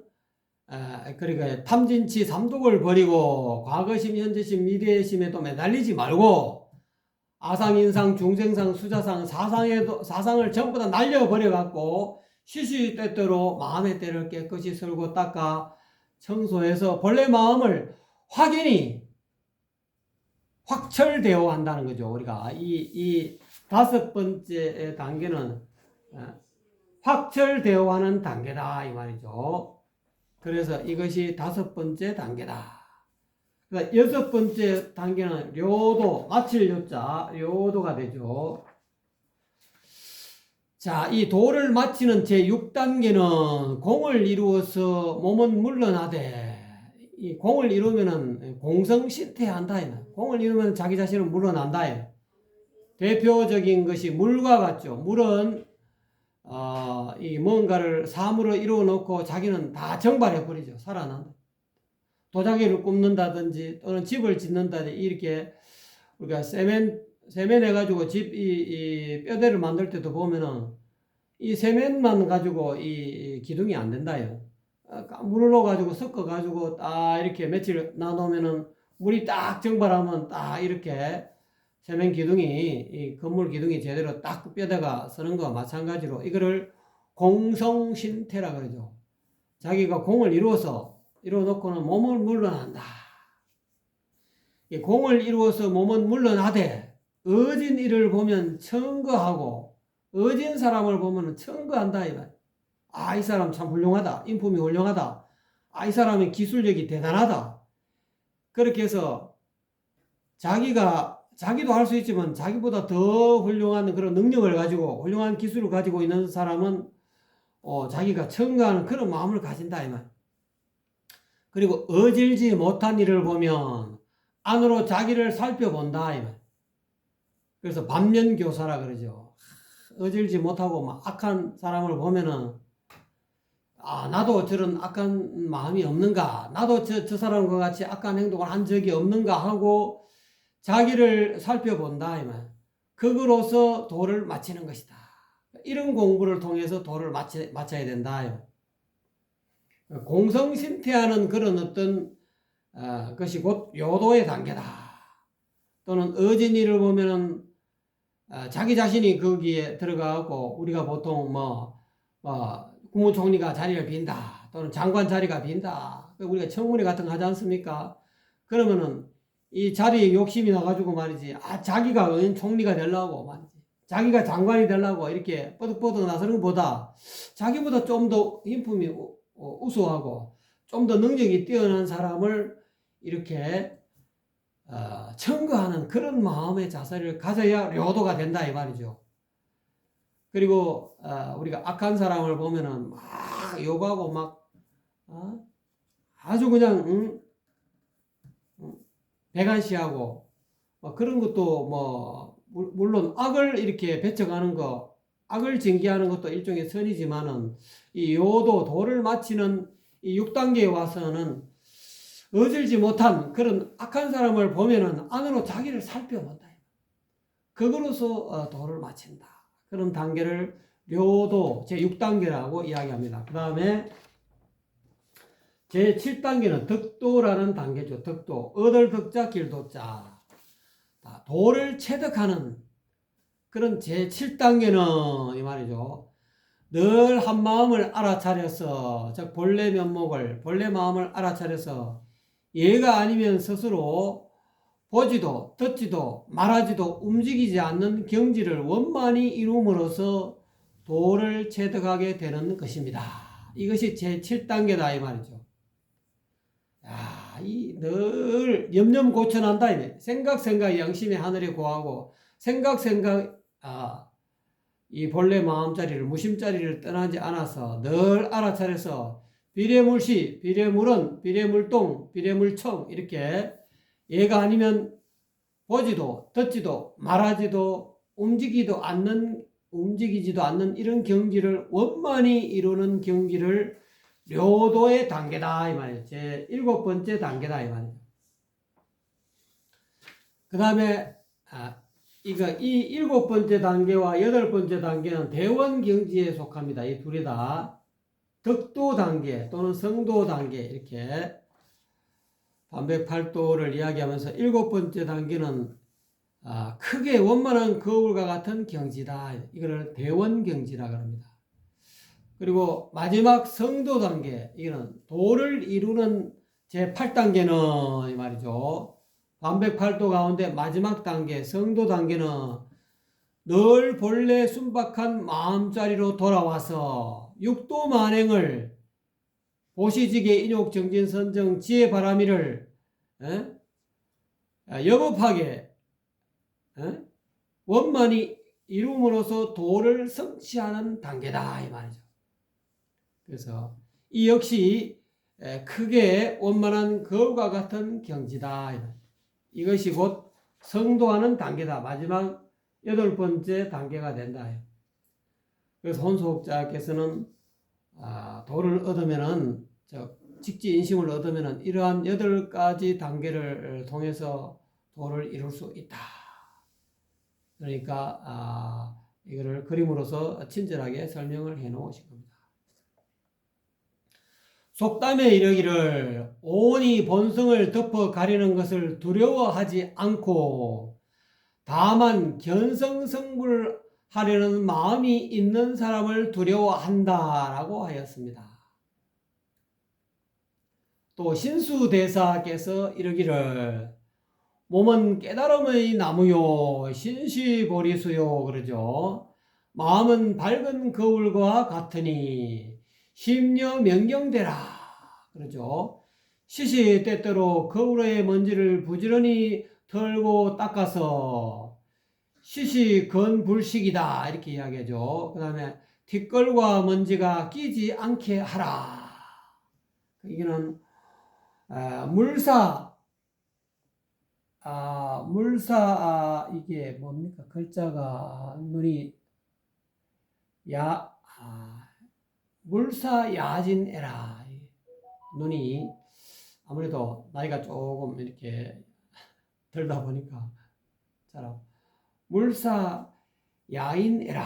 그러니까 탐진치 삼독을 버리고 과거심, 현재심, 미래심에 또 매달리지 말고 아상, 인상, 중생상, 수자상, 사상을 전부 다 날려버려 갖고 시시때때로 마음의 때를 깨끗이 쓸고 닦아 청소해서 본래 마음을 확연히 확철대오 한다는 거죠. 우리가 이 5번째 단계는 확철대오하는 단계다, 이 말이죠. 그래서 이것이 5번째 단계다. 그러니까 6번째 단계는 료도, 마칠 요자, 료도가 되죠. 자, 이 도를 마치는 제6단계는 공을 이루어서 몸은 물러나되, 이 공을 이루면은 공성신퇴한다. 공을 이루면 자기 자신은 물러난다. 대표적인 것이 물과 같죠. 물은 이 뭔가를 사물을 이루어 놓고 자기는 다 정발해 버리죠. 살아난다. 도자기를 굽는다든지 또는 집을 짓는다든지, 이렇게 우리가 세멘 해가지고 이 뼈대를 만들 때도 보면은 이 세멘만 가지고 이 기둥이 안 된다요. 물을 넣어가지고 섞어가지고 딱 이렇게 며칠 놔놓으면은 물이 딱 정발하면 딱 이렇게 세멘 기둥이, 이 건물 기둥이 제대로 딱 뼈대가 서는 거와 마찬가지로 이거를 공성신태라 그러죠. 자기가 공을 이루어서 이루어놓고는 몸을 물러난다. 공을 이루어서 몸은 물러나되 어진 이를 보면 청거하고 어진 사람을 보면 청거한다. 이 사람 참 훌륭하다. 인품이 훌륭하다. 이 사람의 기술력이 대단하다. 그렇게 해서 자기도 할 수 있지만 자기보다 더 훌륭한 그런 능력을 가지고 훌륭한 기술을 가지고 있는 사람은 자기가 청거하는 그런 마음을 가진다. 이 말. 그리고 어질지 못한 일을 보면 안으로 자기를 살펴본다. 이 말. 그래서 반면교사라 그러죠. 어질지 못하고 막 악한 사람을 보면은 나도 저런 악한 마음이 없는가? 나도 저 사람과 같이 악한 행동을 한 적이 없는가? 하고 자기를 살펴본다. 이 말. 그거로서 도를 마치는 것이다. 이런 공부를 통해서 도를 마쳐야 된다. 공성심퇴하는 그런 어떤 것이 곧 요도의 단계다. 또는 어진 일을 보면은 자기 자신이 거기에 들어가고 우리가 보통 국무총리가 자리를 빈다. 또는 장관 자리가 빈다. 우리가 청문회 같은 거 하지 않습니까? 그러면은 이 자리에 욕심이 나가지고 말이지. 자기가 총리가 되려고 말이지. 자기가 장관이 되려고 이렇게 뻐득뻐득 나서는 것보다 자기보다 좀 더 인품이 우수하고 좀 더 능력이 뛰어난 사람을 이렇게 청거하는 그런 마음의 자세를 가져야 료도가 된다 이 말이죠. 그리고 우리가 악한 사람을 보면은 막 욕하고 막 아주 그냥 배관시하고 그런 것도 물론 악을 이렇게 배척하는 거, 악을 징계하는 것도 일종의 선이지만은 이 도를 마치는 이 6단계에 와서는 어질지 못한 그런 악한 사람을 보면은 안으로 자기를 살펴본다. 그거로서 도를 마친다. 그런 단계를 료도 제6단계라고 이야기합니다. 그 다음에 제7단계는 덕도라는 단계죠. 덕도. 얻을 덕자 길도자. 도를 체득하는 그런 제7단계는 이 말이죠. 늘 한 마음을 알아차려서 즉 본래 면목을 본래 마음을 알아차려서 얘가 아니면 스스로 보지도 듣지도 말하지도 움직이지 않는 경지를 원만히 이룸으로써 도를 체득하게 되는 것입니다. 이것이 제7단계다 이 말이죠. 늘 염염 고쳐난다. 생각 양심의 하늘에 고하고 생각 이 본래 마음자리를 무심자리를 떠나지 않아서 늘 알아차려서 비례물시, 비례물은, 비례물동, 비례물청 이렇게 얘가 아니면 보지도 듣지도 말하지도 움직이지도 않는 이런 경지를 원만히 이루는 경지를 료도의 단계다 이 말이에요. 제 7번째 단계다 이 말이에요. 그 다음에 이 7번째 단계와 8번째 단계는 대원경지에 속합니다. 이 둘이 다 덕도 단계 또는 성도 단계 이렇게 반백팔도를 이야기하면서 7번째 단계는 크게 원만한 거울과 같은 경지다. 이거를 대원경지라고 합니다. 그리고 마지막 성도 단계, 이거는 도를 이루는 제8단계는 이 말이죠. 반백팔도 가운데 마지막 단계, 성도 단계는 늘 본래 순박한 마음자리로 돌아와서 육도 만행을 보시지게 인욕 정진 선정 지혜 바라미를 여법하게 원만히 이룸으로써 도를 성취하는 단계다 이 말이죠. 그래서 이 역시 크게 원만한 거울과 같은 경지다. 이것이 곧 성도하는 단계다. 마지막 8번째 단계가 된다. 그래서 혼수업자께서는 도를 얻으면은 직지인심을 얻으면은 이러한 8가지 단계를 통해서 도를 이룰 수 있다. 그러니까 이거를 그림으로서 친절하게 설명을 해 놓으신 겁니다. 속담에 이르기를 온이 본성을 덮어 가리는 것을 두려워하지 않고 다만 견성성불 하려는 마음이 있는 사람을 두려워한다라고 하였습니다. 또 신수대사께서 이르기를 몸은 깨달음의 나무요 신시보리수요 그러죠. 마음은 밝은 거울과 같으니 심려 명경되라 그러죠. 시시때때로 거울의 먼지를 부지런히 털고 닦아서 시시건불식이다 이렇게 이야기하죠. 그 다음에 티끌과 먼지가 끼지 않게 하라. 이거는 이게 뭡니까? 글자가 눈이 물사야진에라. 눈이 아무래도 나이가 조금 이렇게 들다 보니까 잘 물사야인에라.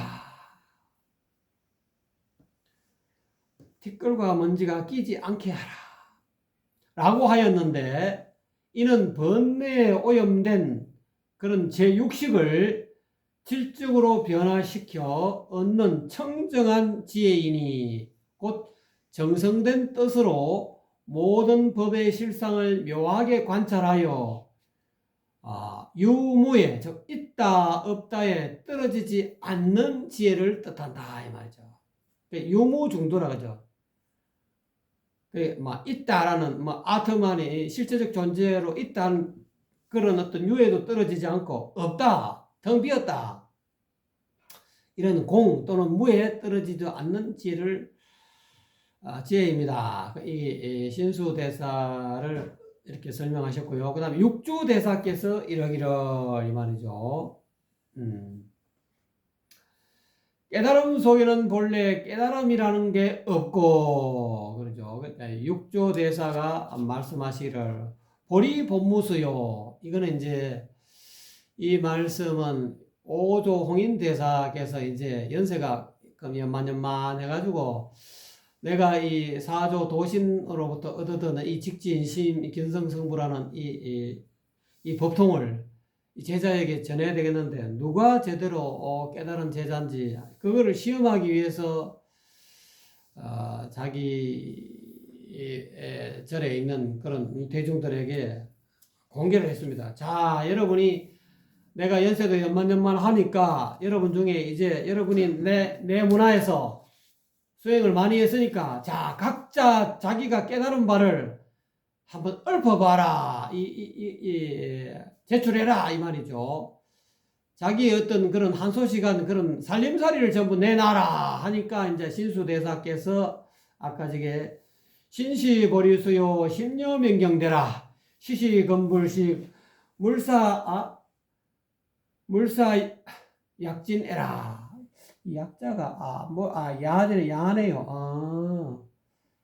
티끌과 먼지가 끼지 않게 하라. 라고 하였는데 이는 번뇌에 오염된 그런 제6식을 질적으로 변화시켜 얻는 청정한 지혜이니 곧 정성된 뜻으로 모든 법의 실상을 묘하게 관찰하여 유무에 즉 있다 없다에 떨어지지 않는 지혜를 뜻한다 이 말이죠. 유무중도라 그러죠. 있다라는 아트만이 실체적 존재로 있다는 그런 어떤 유에도 떨어지지 않고 없다, 텅 비었다 이런 공 또는 무에 떨어지지 않는 지혜입니다. 이 신수대사를 이렇게 설명하셨고요. 그 다음에 육주대사께서 이러기를 이 말이죠. 깨달음 속에는 본래 깨달음이라는 게 없고 그러죠. 육조대사가 말씀하시기를 보리 본무수요. 이거는 이제 이 말씀은 오조 홍인대사께서 이제 연세가 연만연만 해가지고 내가 이 사조 도신으로부터 얻어드는 이 직지인심 견성성부라는 이 법통을 제자에게 전해야 되겠는데 누가 제대로 깨달은 제자인지 그거를 시험하기 위해서 자기 절에 있는 그런 대중들에게 공개를 했습니다. 자, 여러분이 내가 연세도 연만연만 하니까 여러분 중에 이제 여러분이 내 문화에서 수행을 많이 했으니까 자, 각자 자기가 깨달은 바를 한번 읊어봐라. 제출해라. 이 말이죠. 자기의 어떤 그런 한 소시간 그런 살림살이를 전부 내놔라. 하니까 이제 신수대사께서 아까 저게 신시보리수요 심려명경되라. 시시건불식 물사약진에라. 이 약자가 야네요.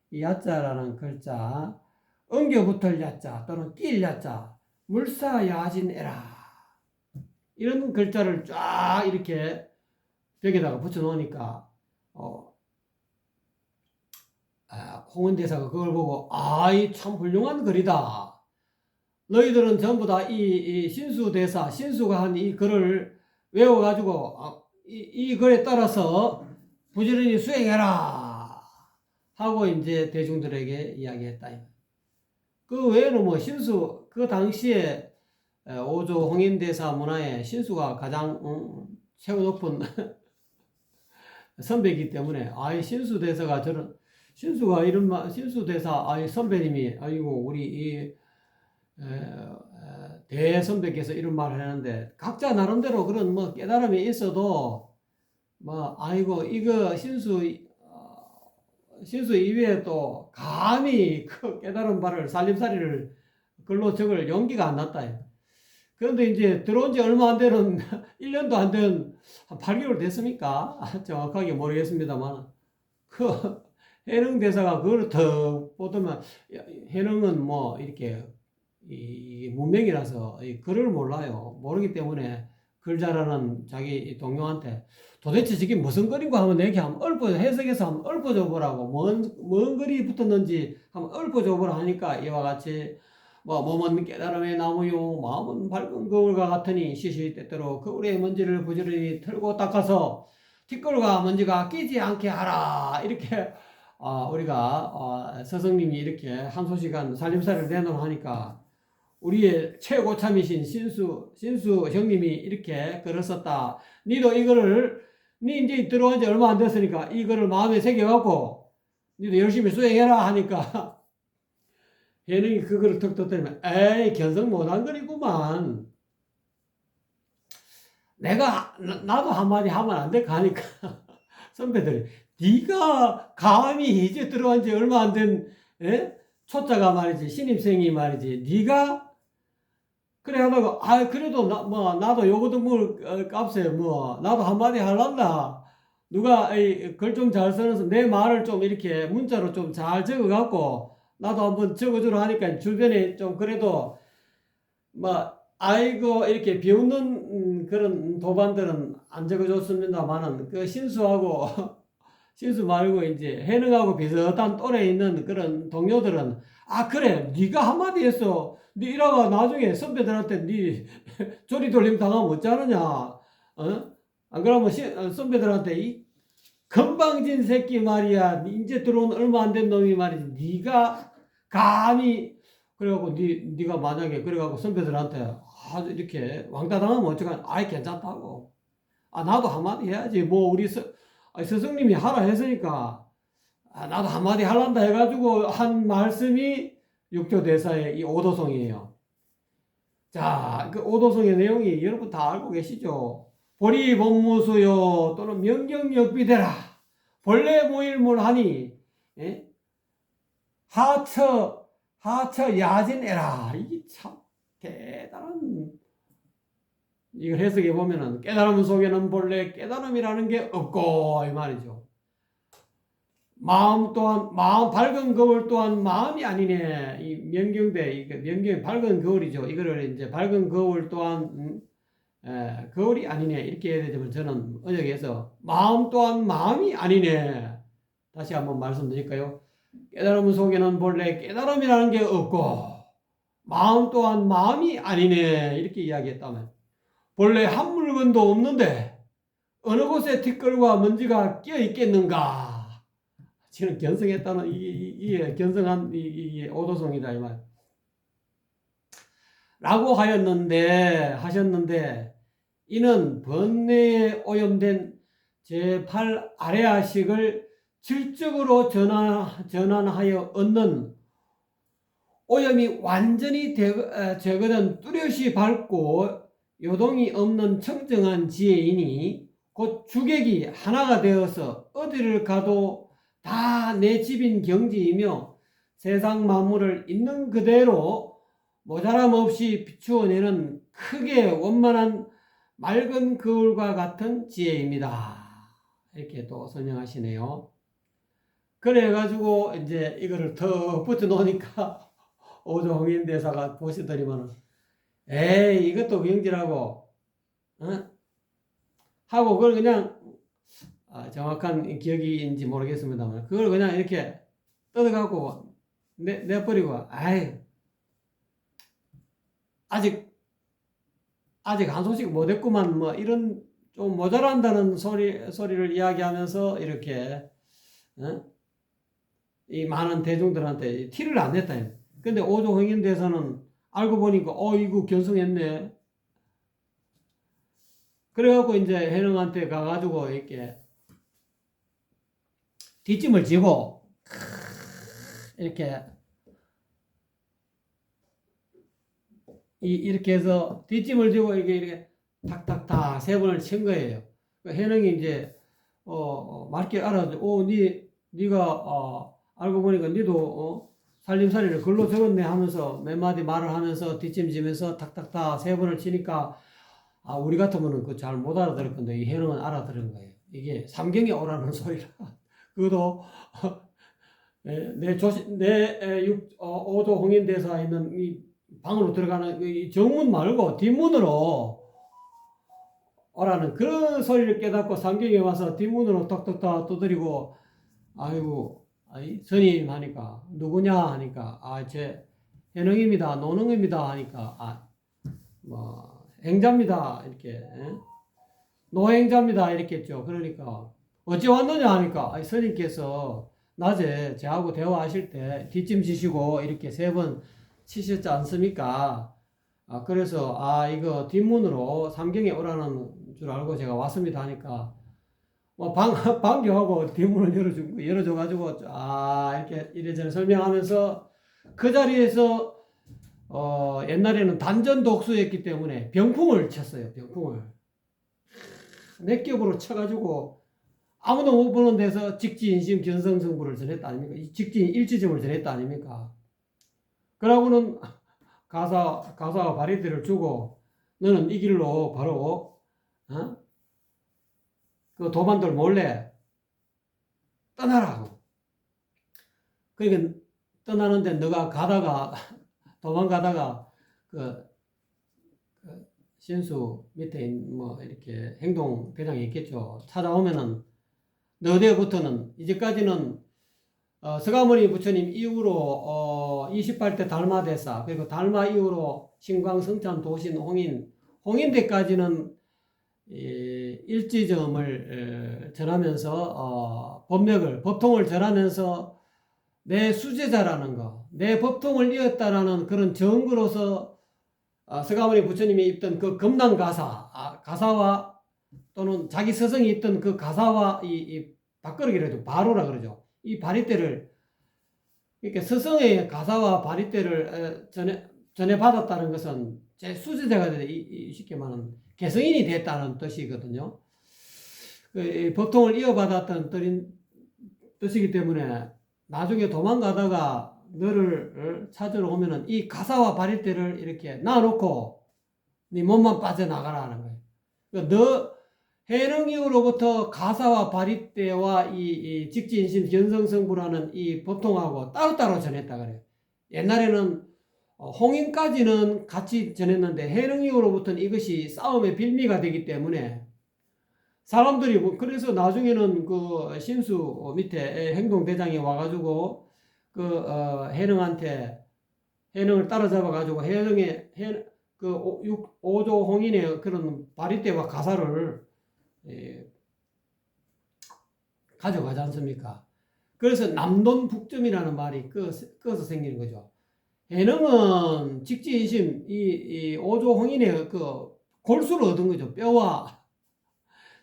이 야자라는 글자 엉겨붙을 야자 또는 낄 야자 물사야진에라 이런 글자를 쫙 이렇게 벽에다가 붙여 놓으니까 홍은대사가 그걸 보고 이 참 훌륭한 글이다. 너희들은 전부 다 이 신수대사 신수가 한 이 글을 외워가지고 이 글에 따라서 부지런히 수행해라 하고 이제 대중들에게 이야기했다. 그 외에는 뭐 신수 그 당시에 오조 홍인대사 문화에 신수가 가장 최고 높은 선배이기 때문에 신수대사가 저런 신수가 이런 신수대사 선배님이 아이고 우리 이 대선배께서 이런 말을 하는데 각자 나름대로 그런 뭐 깨달음이 있어도 아이고 이거 신수 이외에 또 감히 그 깨달은 바를 살림살이를 글로 적을 용기가 안 났다. 그런데 이제 들어온 지 얼마 안 되는 1년도 안 된 한 8개월 됐습니까? 정확하게 모르겠습니다만 그 해능 대사가 그걸 더 보더만 해능은 뭐 이렇게 이 문명이라서 이 글을 몰라요. 모르기 때문에 글 잘하는 자기 동료한테 도대체 저게 무슨 글인가 하면 내게 한번 해석해서 한번 읊어줘 보라고 뭔 글이 붙었는지 한번 읊어줘 보라 하니까 이와 같이 몸은 깨달음의 나무요 마음은 밝은 거울과 같으니 시시때때로 거울의 먼지를 부지런히 털고 닦아서 티끌과 먼지가 끼지 않게 하라 이렇게 우리가 스승님이 이렇게 한 소시간 살림살이를 내놓으 하니까 우리의 최고참이신 신수 형님이 이렇게 글을 썼다. 니도 이거를 니 이제 들어온 지 얼마 안 됐으니까 이거를 마음에 새겨갖고 니도 열심히 수행해라 하니까 혜능이 그거를 턱 터뜨리면 에이 견성 못한 거리구만. 나도 한마디 하면 안 될까 하니까 선배들이 네가 감히 이제 들어온 지 얼마 안 된 초짜가 말이지 신입생이 말이지 네가 그래 하다가 그래도 나도 요거도 뭘 값에 나도 한마디 할란다. 누가 글 좀 잘 써서 내 말을 좀 이렇게 문자로 좀 잘 적어갖고 나도 한번 적어주라 하니까 주변에 좀 그래도 아이고 이렇게 비웃는 그런 도반들은 안 적어줬습니다만은 그 신수하고 신수 말고 이제 해능하고 비슷한 또래에 있는 그런 동료들은 그래 네가 한마디 했어. 네 이라가 나중에 선배들한테 네 조리돌림 당하면 어쩌느냐. 안 그러면 선배들한테 이 건방진 새끼 말이야. 이제 들어온 얼마 안 된 놈이 말이지. 네가 감히 그래갖고 네가 만약에 그래갖고 선배들한테 아주 이렇게 왕따 당하면 어쩌까. 괜찮다고. 나도 한마디 해야지. 우리 스승님이 하라 했으니까 나도 한마디 할란다 해가지고 한 말씀이 육조대사의 이 오도송이에요. 자, 그 오도송의 내용이 여러분 다 알고 계시죠? 보리 법무수요 또는 명경역비대라 본래 모일물하니 하처 야진해라. 이게 참 대단한 이걸 해석해 보면은 깨달음 속에는 본래 깨달음이라는 게 없고 이 말이죠. 마음 밝은 거울 또한 마음이 아니네. 이 명경대 명경이 밝은 거울이죠. 이거를 이제 밝은 거울 또한 거울이 아니네 이렇게 해야 되지만 저는 언역에서 마음 또한 마음이 아니네. 다시 한번 말씀드릴까요? 깨달음 속에는 본래 깨달음이라는 게 없고 마음 또한 마음이 아니네 이렇게 이야기했다면 본래 한 물건도 없는데 어느 곳에 티끌과 먼지가 끼어 있겠는가? 지금 견성했다는 이 견성한 이 오도송이다 이 말. 라고 하셨는데 이는 번뇌에 오염된 제8 아레아식을 질적으로 전환하여 얻는 오염이 완전히 제거된 뚜렷이 밝고 요동이 없는 청정한 지혜이니 곧 주객이 하나가 되어서 어디를 가도 다 내 집인 경지이며 세상 만물을 있는 그대로 모자람 없이 비추어내는 크게 원만한 맑은 거울과 같은 지혜입니다. 이렇게 또 설명하시네요. 그래가지고 이제 이거를 더 붙여 놓으니까 오종인 대사가 보시더니만은 에이 이것도 경지라고 하고 그걸 그냥 정확한 기억인지 모르겠습니다만 그걸 그냥 이렇게 뜯어갖고 내버리고 아직 한 소식 못했구만 이런 좀 모자란다는 소리를 이야기하면서 이렇게 이 많은 대중들한테 티를 안 냈다. 근데 오종흥인 대사는 알고 보니까 이거 견성했네. 그래갖고 이제 해능한테 가가지고 이렇게 뒷짐을 지고 이렇게 해서 뒷짐을 지고 이렇게 탁탁탁 세 번을 친 거예요. 해능이 이제 맞게 알아서 네가 알고 보니까 니도 살림살이를 글로 적었네 하면서 몇 마디 말을 하면서 뒷짐 지면서 탁탁탁 세 번을 치니까 우리 같으면은 그 잘 못 알아들을 건데 이 해능은 알아들은 거예요. 이게 삼경에 오라는 소리라. 그것도 오조 홍인대사 있는 이 방으로 들어가는 이 정문 말고 뒷문으로 오라는 그런 소리를 깨닫고 삼경에 와서 뒷문으로 톡톡톡 두드리고 아이고 스님 하니까 누구냐 하니까 제 현흥입니다 노능입니다 하니까 행자입니다 이렇게 노행자입니다 이렇게 했죠. 그러니까 어찌 왔느냐 하니까 스님께서 낮에 저하고 대화하실 때 뒷짐지시고 이렇게 3번 치셨지 않습니까? 그래서 이거 뒷문으로 삼경에 오라는 줄 알고 제가 왔습니다 하니까 뭐 방교하고 뒷문을 열어줘가지고 이렇게 이래저래 설명하면서 그 자리에서 옛날에는 단전 독수였기 때문에 병풍을 쳤어요. 병풍을 몇 겹으로 쳐가지고 아무도 못 보는 데서 직지인심 견성성부를 전했다 아닙니까? 직지인 일지점을 전했다 아닙니까? 그러고는 가사와 바리떼를 주고 너는 이 길로 바로 그 도반들 몰래 떠나라고. 그러니까 떠나는데 너가 가다가 도망가다가 그 신수 밑에 뭐 이렇게 행동 대장이 있겠죠. 찾아오면은 너대부터는 이제까지는 서가모니 부처님 이후로 28대 달마대사 그리고 달마 이후로 신광성찬 도신 홍인대까지는 일지점을 전하면서 법통을 전하면서 내 수제자라는 거, 내 법통을 이었다라는 그런 증거로서 서가모니 부처님이 입던 그 금낭가사, 가사와 또는 자기 스승이 있던 그 가사와 이 밥그릇이라도 바로라 그러죠. 이 바리떼를 이렇게 스승의 가사와 바리떼를 전해 받았다는 것은 제 수제자가 쉽게 말하면 개성인이 됐다는 뜻이거든요. 그 법통을 이어받았던 뜻이기 때문에 나중에 도망가다가 너를 찾으러 오면은 이 가사와 바리떼를 이렇게 놔놓고 네 몸만 빠져나가라는 거예요. 그러니까 너 해능 이후로부터 가사와 바리떼와 이 직지인심 견성성부라는 이 법통하고 따로따로 전했다 그래요. 옛날에는 홍인까지는 같이 전했는데 해능 이후로부터는 이것이 싸움의 빌미가 되기 때문에 사람들이 그래서 나중에는 그 신수 밑에 행동대장이 와가지고 그 해능을 따라잡아가지고 그 오조 홍인의 그런 바리떼와 가사를 가져가지 않습니까? 그래서 남돈 북점이라는 말이 그어서 생기는 거죠. 해능은 직지인심 이 오조 홍인의 그 골수를 얻은 거죠. 뼈와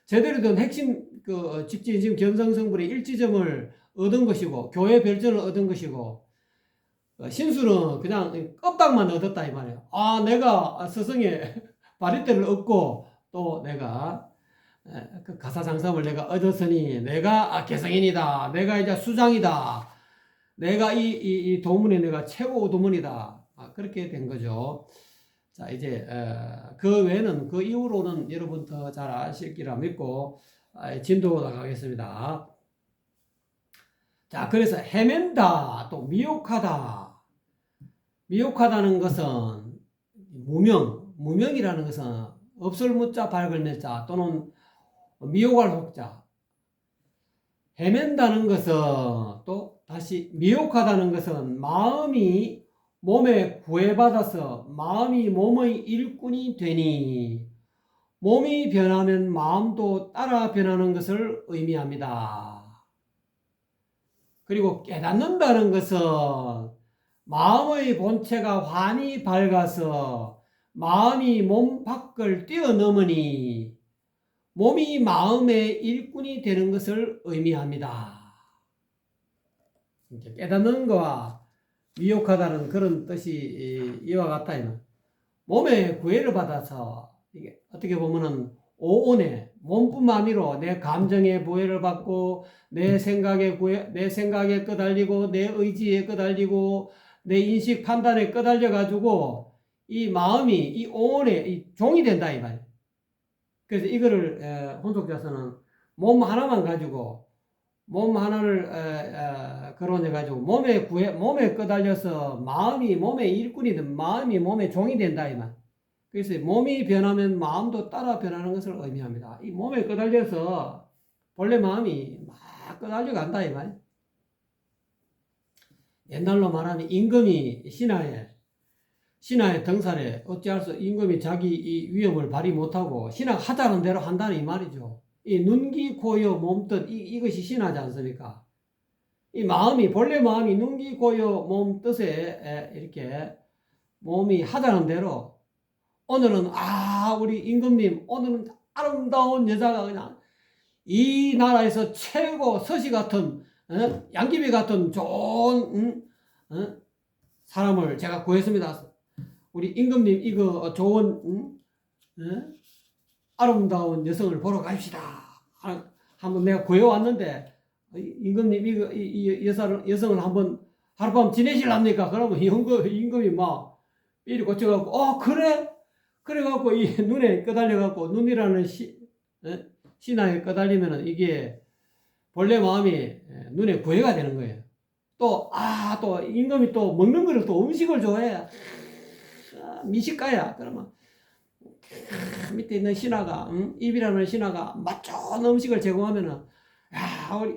제대로 된 핵심 그 직지인심 견성성불의 일지점을 얻은 것이고 교회 별전을 얻은 것이고 신수는 그냥 껍닥만 얻었다 이 말이에요. 내가 스승의 바리떼를 얻고 또 내가 그 가사장삼을 내가 얻었으니 내가 개성인이다. 내가 이제 수장이다. 내가 이 도문에 내가 최고 도문이다. 그렇게 된 거죠. 자, 이제 그 외에는 그 이후로는 여러분 더 잘 아실 기라 믿고 진도 나가겠습니다. 자, 그래서 헤맨다, 또 미혹하다. 미혹하다는 것은 무명이라는 것은 없을 무자 밝을 매자 또는 미혹할 혹자. 헤맨다는 것은 또 다시 미혹하다는 것은 마음이 몸에 구애받아서 마음이 몸의 일꾼이 되니 몸이 변하면 마음도 따라 변하는 것을 의미합니다. 그리고 깨닫는다는 것은 마음의 본체가 환히 밝아서 마음이 몸 밖을 뛰어넘으니 몸이 마음의 일꾼이 되는 것을 의미합니다. 깨닫는 것과 미혹하다는 그런 뜻이 이와 같다. 몸의 구애를 받아서 이게 어떻게 보면은 오온에 몸뿐만 아니라 내 감정의 구애를 받고 내 생각에 끄달리고 내 의지에 끄달리고 내 인식 판단에 끄달려 가지고 이 마음이 이 오온에 이 종이 된다 이 말. 그래서 이거를 혼속자서는 몸 하나만 가지고 몸 하나를 거론해 가지고 몸에 끄달려서 마음이 몸의 일꾼이든 마음이 몸의 종이 된다 이 말. 그래서 몸이 변하면 마음도 따라 변하는 것을 의미합니다. 이 몸에 끄달려서 본래 마음이 막 끄달려 간다 이 말. 옛날로 말하면 임금이 신하의 등살에 어찌할 수 임금이 자기 이 위엄을 발휘 못하고 신하가 하자는 대로 한다는 이 말이죠. 이 눈기 고여 몸뜻 이것이 신하지 않습니까? 이 마음이 본래 마음이 눈기고요 몸 뜻에 이렇게 몸이 하자는 대로 오늘은 우리 임금님 오늘은 아름다운 여자가 그냥 이 나라에서 최고 서시 같은 양귀비 같은 좋은 사람을 제가 구했습니다. 우리 임금님 이거 좋은 아름다운 여성을 보러 갑시다. 한번 내가 구해왔는데 임금님 이거 이 여성을 한번 하룻밤 지내실랍니까? 그러면 임금이 막 삐리 고쳐갖고 그래? 그래갖고 이 눈에 끄달려갖고 눈이라는 신화에 끄달리면은 이게 본래 마음이 눈에 구애가 되는 거예요. 또 임금이 또 먹는 거를 또 음식을 좋아해. 미식가야. 그러면 밑에 있는 신하가 입이라는 신하가 맛 좋은 음식을 제공하면은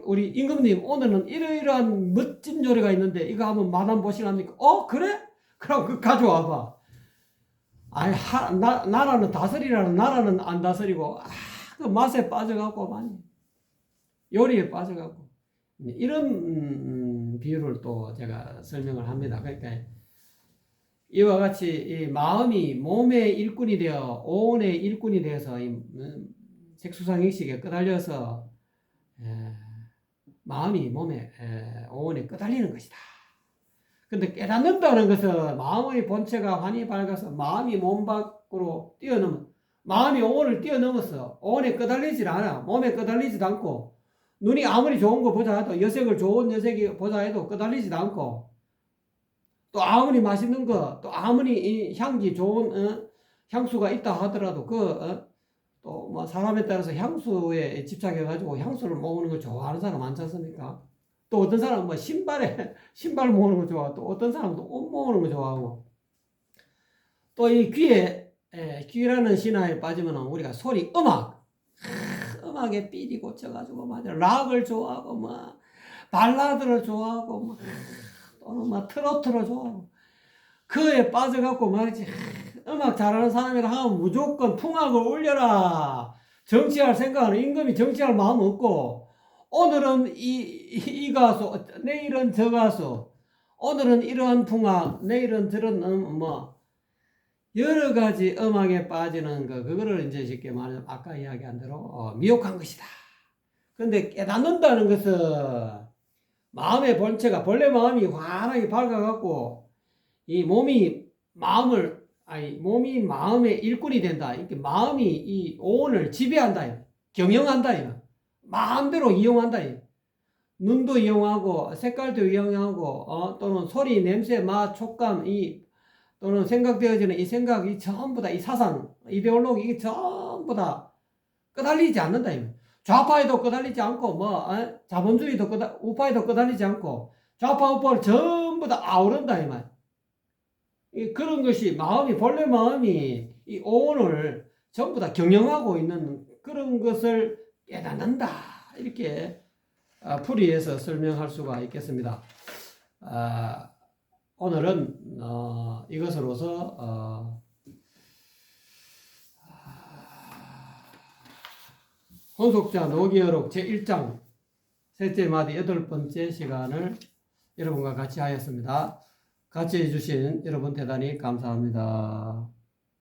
우리 임금님 오늘은 이러이러한 멋진 요리가 있는데 이거 한번 맛 한번 보실랍니까? 그래? 그럼 그 가져와봐. 나라는 다스리라는 나라는 안 다스리고 그 맛에 빠져갖고 많이 요리에 빠져갖고 이런 비유를 또 제가 설명을 합니다. 그러니까 이와 같이 이 마음이 몸의 일꾼이 되어 오온의 일꾼이 되어서 이 색수상익식에 끄달려서 마음이 몸에 오온에 끄달리는 것이다. 근데 깨닫는다는 것은 마음의 본체가 환히 밝아서 마음이 몸 밖으로 뛰어넘어 마음이 오온을 뛰어넘어서 오온에 끄달리질 않아. 몸에 끄달리지도 않고 눈이 아무리 좋은 거 보자 해도 좋은 여색이 보자 해도 끄달리지도 않고 또 아무리 맛있는 거 또 아무리 이 향기 좋은 향수가 있다 하더라도 또 뭐 사람에 따라서 향수에 집착해 가지고 향수를 모으는 걸 좋아하는 사람 많지 않습니까? 또 어떤 사람은 뭐 신발 모으는 거 좋아하고 또 어떤 사람은 또 옷 모으는 거 좋아하고 또 이 귀라는 신화에 빠지면 우리가 소리 음악에 삐리 꽂혀가지고 락을 좋아하고 뭐 발라드를 좋아하고 뭐 또는 뭐 트로트를 좋아하고 그에 빠져갖고 말이지 음악 잘하는 사람이라 하면 무조건 풍악을 올려라. 정치할 생각은 임금이 정치할 마음 없고 오늘은 이 가수 내일은 저 가수 오늘은 이러한 풍악 내일은 저런 뭐 여러 가지 음악에 빠지는 그거를 이제 쉽게 말하면 아까 이야기한 대로 미혹한 것이다. 그런데 깨닫는다는 것은 마음의 본체가 본래 마음이 환하게 밝아갖고 이 몸이 마음의 일꾼이 된다. 이렇게 마음이 이 오온을 지배한다. 경영한다. 마음대로 이용한다. 눈도 이용하고 색깔도 이용하고 또는 소리, 냄새, 맛, 촉감 또는 생각되어지는 이 생각이 전부 다 이 사상, 이데올로기 이게 전부 다 끄달리지 않는다. 좌파에도 끄달리지 않고 자본주의도 우파에도 끄달리지 않고 좌파 우파를 전부 다 아우른다 이 말. 그런 것이 본래 마음이 이 오온을 전부 다 경영하고 있는 그런 것을 깨닫는다. 이렇게 풀이해서 설명할 수가 있겠습니다. 오늘은 이것으로서 혼속자 노기어록 제1장 셋째 마디 8번째 시간을 여러분과 같이 하였습니다. 같이 해주신 여러분 대단히 감사합니다.